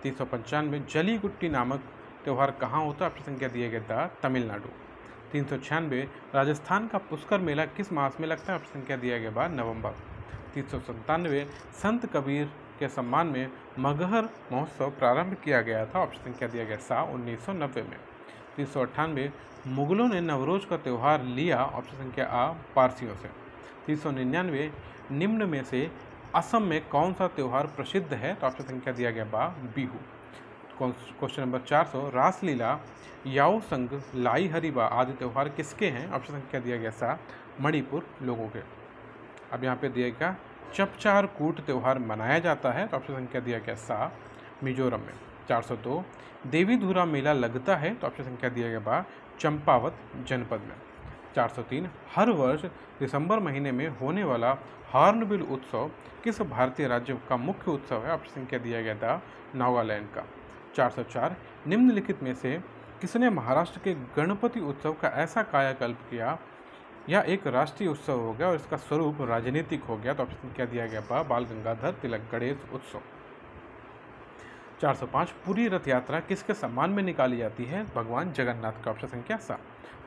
[SPEAKER 1] 395 जली गुट्टी नामक त्यौहार कहाँ होता है? ऑप्शन संख्या दिया गया था तमिलनाडु। 396 राजस्थान का पुष्कर मेला किस मास में लगता है? ऑप्शन संख्या दिया गया बा नवंबर। 397 संत कबीर के सम्मान में मगहर महोत्सव प्रारंभ किया गया था। ऑप्शन संख्या दिया गया सा 1990 में। 398 मुगलों ने नवरोज का त्यौहार लिया। ऑप्शन संख्या आ पारसियों से। 399 निम्न में से असम में कौन सा त्यौहार प्रसिद्ध है? तो ऑप्शन संख्या दिया गया बा बिहू। क्वेश्चन नंबर 400 रासलीला याओ संग लाई हरिबा आदि त्यौहार किसके हैं? ऑप्शन संख्या दिया गया सा मणिपुर लोगों के। अब यहाँ पे दिया गया चपचार कूट त्यौहार मनाया जाता है। तो ऑप्शन संख्या दिया गया सा मिजोरम में। 402 देवी धुरा मेला लगता है। तो ऑप्शन संख्या दिया गया बा चंपावत जनपद में। 403 हर वर्ष दिसंबर महीने में होने वाला हॉर्नबिल उत्सव किस भारतीय राज्य का मुख्य उत्सव है? ऑप्शन संख्या दिया गया था नागालैंड का। 404 निम्नलिखित में से किसने महाराष्ट्र के गणपति उत्सव का ऐसा कायाकल्प किया या एक राष्ट्रीय उत्सव हो गया और इसका स्वरूप राजनीतिक हो गया? तो ऑप्शन संख्या दिया गया बा बाल गंगाधर तिलक गणेश उत्सव। 405 पूरी रथ यात्रा किसके सम्मान में निकाली जाती है? भगवान जगन्नाथ का। ऑप्शन संख्या सा।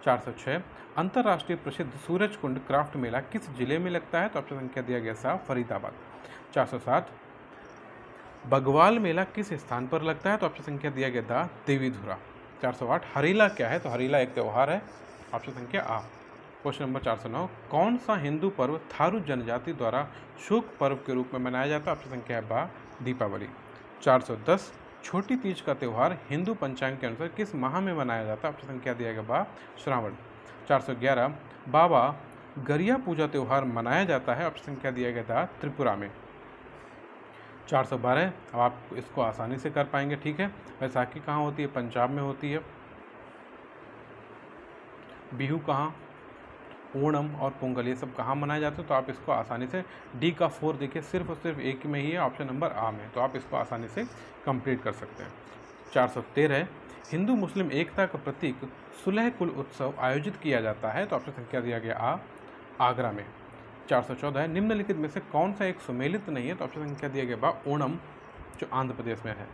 [SPEAKER 1] 406 अंतर्राष्ट्रीय प्रसिद्ध सूरज कुंड क्राफ्ट मेला किस जिले में लगता है? तो ऑप्शन संख्या दिया गया सा फरीदाबाद। 407 बगवाल मेला किस स्थान पर लगता है? तो ऑप्शन संख्या दिया गया था देवीधुरा। 408 हरीला क्या है? तो हरीला एक त्यौहार है। ऑप्शन संख्या आ। क्वेश्चन नंबर 409 कौन सा हिंदू पर्व थारू जनजाति द्वारा शुक पर्व के रूप में मनाया जाता है? ऑप्शन संख्या है बा दीपावली। 410 छोटी तीज का त्यौहार हिंदू पंचांग के अनुसार किस माह में मनाया जाता है? ऑप्शन संख्या दिया गया बा श्रावण। 411 बाबा गरिया पूजा त्यौहार मनाया जाता है। ऑप्शन संख्या दिया गया था त्रिपुरा में। 412 अब आप इसको आसानी से कर पाएंगे, ठीक है। बैसाखी कहाँ होती है? पंजाब में होती है। बिहू कहाँ? ओणम और पोंगल ये सब कहाँ मनाए जाते हैं? तो आप इसको आसानी से डी का 4 देखिए सिर्फ और सिर्फ एक में ही है, ऑप्शन नंबर आ में, तो आप इसको आसानी से कंप्लीट कर सकते हैं। 413 हिंदू मुस्लिम एकता का प्रतीक सुलह कुल उत्सव आयोजित किया जाता है। तो ऑप्शन संख्या दिया गया आ आगरा में। 414 निम्नलिखित में से कौन सा एक सुमेलित नहीं है? तो ऑप्शन संख्या दिया गया बा ओणम जो आंध्र प्रदेश में है,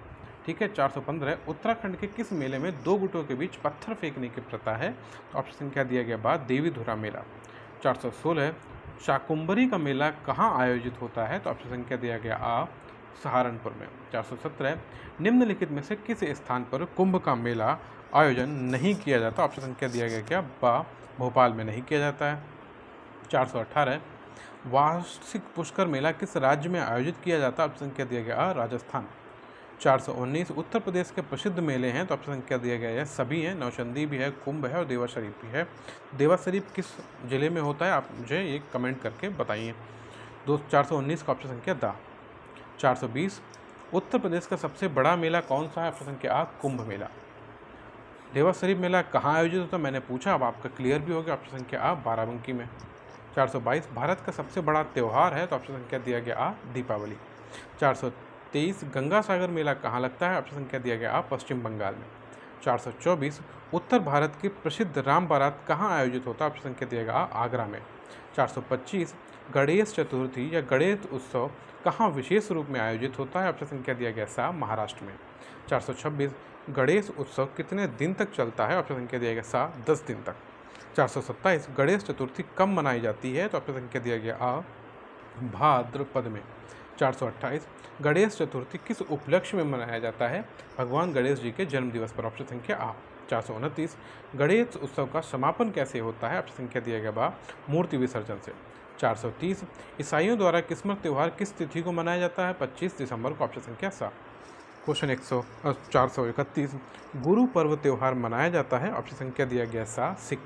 [SPEAKER 1] ठीक है। 415 उत्तराखंड के किस मेले में दो गुटों के बीच पत्थर फेंकने की प्रथा है? तो ऑप्शन संख्या दिया गया बा देवीधुरा मेला। 416 शाकुंभरी का मेला कहाँ आयोजित होता है? तो ऑप्शन संख्या दिया गया आ सहारनपुर में। 417 निम्नलिखित में से किस स्थान पर कुंभ का मेला आयोजन नहीं किया जाता? ऑप्शन संख्या दिया गया क्या बा भोपाल में नहीं किया जाता है। 418 वार्षिक पुष्कर मेला किस राज्य में आयोजित किया जाता है? ऑप्शन संख्या दिया गया राजस्थान। 419 उत्तर प्रदेश के प्रसिद्ध मेले हैं। तो ऑप्शन संख्या दिया गया है सभी हैं, नौचंदी भी है, कुंभ है और देवा शरीफ भी है। देवा शरीफ किस जिले में होता है? आप मुझे ये कमेंट करके बताइए। 419 का ऑप्शन संख्या दा। 420 उत्तर प्रदेश का सबसे बड़ा मेला कौन सा है? ऑप्शन संख्या आ कुंभ मेला। देवा शरीफ मेला कहाँ आयोजित होता है मैंने पूछा, अब आपका क्लियर भी हो गया, ऑप्शन संख्या आ बाराबंकी में। 422 भारत का सबसे बड़ा त्यौहार है। तो ऑप्शन संख्या दिया गया आ दीपावली। 423 गंगा सागर मेला कहाँ लगता है? ऑप्शन संख्या दिया गया आ पश्चिम बंगाल में। 424 उत्तर भारत की प्रसिद्ध राम बारात कहाँ आयोजित होता है? ऑप्शन संख्या दिया गया आ आगरा में। 425 गणेश चतुर्थी या गणेश उत्सव कहाँ विशेष रूप में आयोजित होता है? ऑप्शन संख्या दिया गया सा महाराष्ट्र में। 426 गणेश उत्सव कितने दिन तक चलता है? ऑप्शन संख्या दिया गया सा 10 दिन तक। 427 गणेश चतुर्थी कब मनाई जाती है? तो ऑप्शन संख्या दिया गया आ भाद्रपद में। 428 गणेश चतुर्थी किस उपलक्ष्य में मनाया जाता है? भगवान गणेश जी के जन्म दिवस पर। ऑप्शन संख्या आ। 429 गणेश उत्सव का समापन कैसे होता है? ऑप्शन संख्या दिया गया बा मूर्ति विसर्जन से। 430 ईसाइयों द्वारा क्रिसमस त्यौहार किस तिथि को मनाया जाता है? 25 दिसंबर को। ऑप्शन संख्या 7। क्वेश्चन 431 गुरु पर्व त्यौहार मनाया जाता है? ऑप्शन संख्या दिया गया 7 सिख।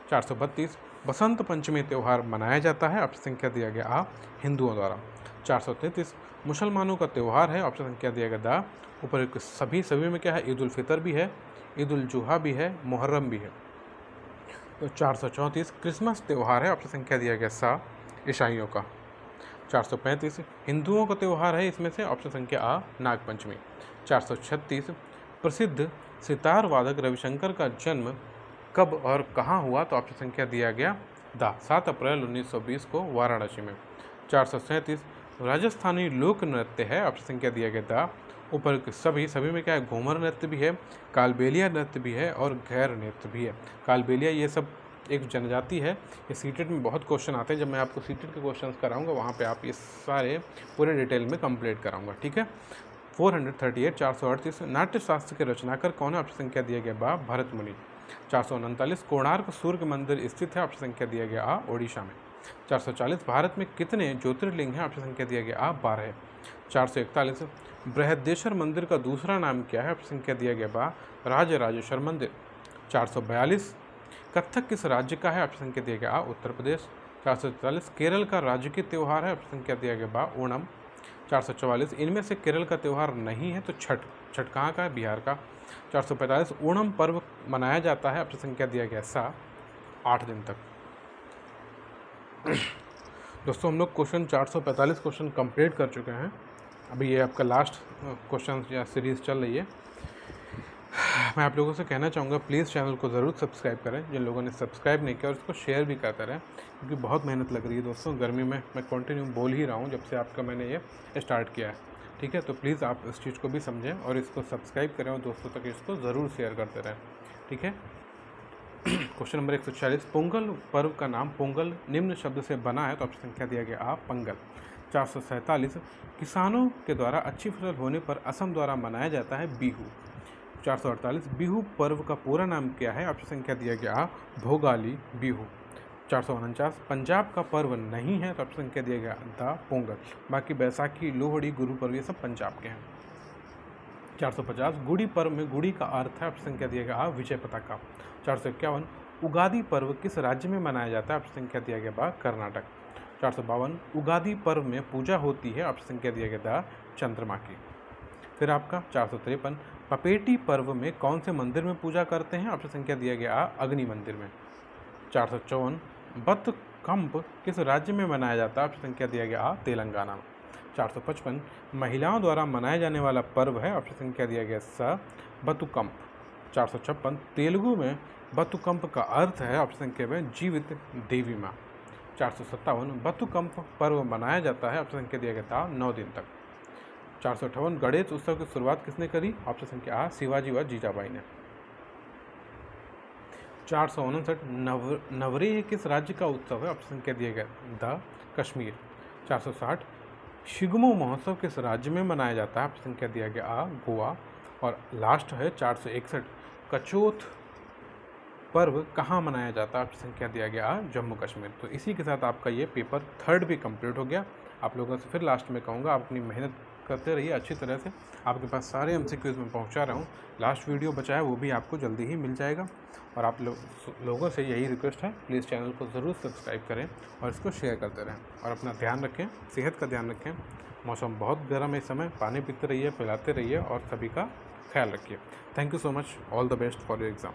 [SPEAKER 1] 432 बसंत पंचमी त्यौहार मनाया जाता है? ऑप्शन संख्या दिया गया आ हिंदुओं द्वारा। 433 मुसलमानों का त्यौहार है? ऑप्शन संख्या दिया गया दा ऊपर सभी में क्या है? ईद उल फितर भी है, ईद उल जुहा भी है, मुहर्रम भी है। तो 434 क्रिसमस त्यौहार है? ऑप्शन संख्या दिया गया सा ईसाइयों का। 435 हिंदुओं का त्यौहार है इसमें से? ऑप्शन संख्या आ नागपंचमी। 436 प्रसिद्ध सितार वादक रविशंकर का जन्म कब और कहाँ हुआ? तो ऑप्शन संख्या दिया गया दा 7 अप्रैल 1920 को वाराणसी में। 437 राजस्थानी लोक नृत्य है? ऑप्शन संख्या दिया गया दा ऊपर सभी में क्या है? घूमर नृत्य भी है, कालबेलिया नृत्य भी है और गैर नृत्य भी है। कालबेलिया ये सब एक जनजाति है। ये सीटेट में बहुत क्वेश्चन आते हैं। जब मैं आपको सीटेट के क्वेश्चंस कराऊंगा वहाँ पे आप ये सारे पूरे डिटेल में कंप्लीट कराऊंगा, ठीक है। 438 438 नाट्य शास्त्र के रचनाकार कौन है? ऑप्शन संख्या दिया गया बा भरत मुनि। 439 कोणार्क सूर्य मंदिर स्थित है? ऑप्शन संख्या दिया गया आ ओडिशा में। 440 भारत में कितने ज्योतिर्लिंग हैं? ऑप्शन संख्या दिया गया आ 12। 441 बृहदेश्वर मंदिर का दूसरा नाम क्या है? ऑप्शन संख्या दिया गया बा राजराजेश्वर मंदिर। 442 कथक किस राज्य का है? ऑप्शन संख्या दिया गया आ उत्तर प्रदेश। 444 केरल का राजकीय त्यौहार है? ऑप्शन संख्या दिया गया बा ओणम। 444 इनमें से केरल का त्यौहार नहीं है तो छठ कहाँ का है? बिहार का। 445 ओणम पर्व मनाया जाता है? ऑप्शन संख्या दिया गया सा 8 दिन तक। दोस्तों हम लोग क्वेश्चन 445 क्वेश्चन कंप्लीट कर चुके हैं। अभी ये आपका लास्ट क्वेश्चन या सीरीज़ चल रही है। मैं आप लोगों से कहना चाहूँगा प्लीज़ चैनल को ज़रूर सब्सक्राइब करें। जिन लोगों ने सब्सक्राइब नहीं किया और उसको शेयर भी करते रहें, क्योंकि बहुत मेहनत लग रही है दोस्तों। गर्मी में मैं कंटिन्यू बोल ही रहा हूँ जब से आपका मैंने ये स्टार्ट किया है, ठीक है। तो प्लीज़ आप इस चीज़ को भी समझें और इसको सब्सक्राइब करें और दोस्तों तक इसको ज़रूर शेयर करते रहें, ठीक है। क्वेश्चन नंबर 146 पोंगल पर्व का नाम पोंगल निम्न शब्द से बना है? तो ऑप्शन संख्या दिया गया आ पंगल। 447 किसानों के द्वारा अच्छी फसल होने पर असम द्वारा मनाया जाता है बिहू। 448 बिहू पर्व का पूरा नाम क्या है? ऑप्शन संख्या दिया गया आ भोगाली बिहू। 449 पंजाब का पर्व नहीं है? तो ऑप्शन संख्या दिया गया दा पोंगल। बाकी बैसाखी, लोहड़ी, गुरु पर्व ये सब पंजाब के हैं। 450 गुड़ी पर्व में गुड़ी का अर्थ है? ऑप्शन संख्या दिया गया आ विजय पताका। 451 उगादी पर्व किस राज्य में मनाया जाता है? ऑप्शन संख्या दिया गया बा कर्नाटक। 452 उगादी पर्व में पूजा होती है? ऑप्शन संख्या दिया गया दा चंद्रमा की। फिर आपका 453 पपेटी पर्व में कौन से मंदिर में पूजा करते हैं? ऑप्शन संख्या दिया गया आ अग्नि मंदिर में। 454 बतकंप किस राज्य में मनाया जाता है? ऑप्शन संख्या दिया गया आ तेलंगाना में। 455 महिलाओं द्वारा मनाया जाने वाला पर्व है? ऑप्शन संख्या दिया गया स बतुकंप। 456 तेलुगु में बतुकंप का अर्थ है? ऑप्शन संख्या में जीवित देवी माँ। 457 बतुकंप पर्व मनाया जाता है? ऑप्शन संख्या दिया गया था 9 दिन तक। 458 गणेश उत्सव की शुरुआत किसने करी? ऑप्शन संख्या आ शिवाजी व जीजाबाई ने। 459 नवरेह किस राज्य का उत्सव है? ऑप्शन संख्या दिया गया द कश्मीर। 460 शिगमो महोत्सव किस राज्य में मनाया जाता है? ऑप्शन संख्या दिया गया आ गोवा। और लास्ट है 461 कचौथ पर्व कहाँ मनाया जाता है? ऑप्शन संख्या दिया गया आ जम्मू कश्मीर। तो इसी के साथ आपका ये पेपर 3rd भी कंप्लीट हो गया। आप लोगों से फिर लास्ट में कहूँगा आप अपनी मेहनत करते रहिए अच्छी तरह से। आपके पास सारे MCQs में पहुँचा रहा हूँ। लास्ट वीडियो बचा है वो भी आपको जल्दी ही मिल जाएगा। और आप लोगों से यही रिक्वेस्ट है, प्लीज़ चैनल को ज़रूर सब्सक्राइब करें और इसको शेयर करते रहें। और अपना ध्यान रखें, सेहत का ध्यान रखें। मौसम बहुत गर्म है इस समय, पानी पीते रहिए, पिलाते रहिए और सभी का ख्याल रखिए। Thank you so much. All the best for your exam.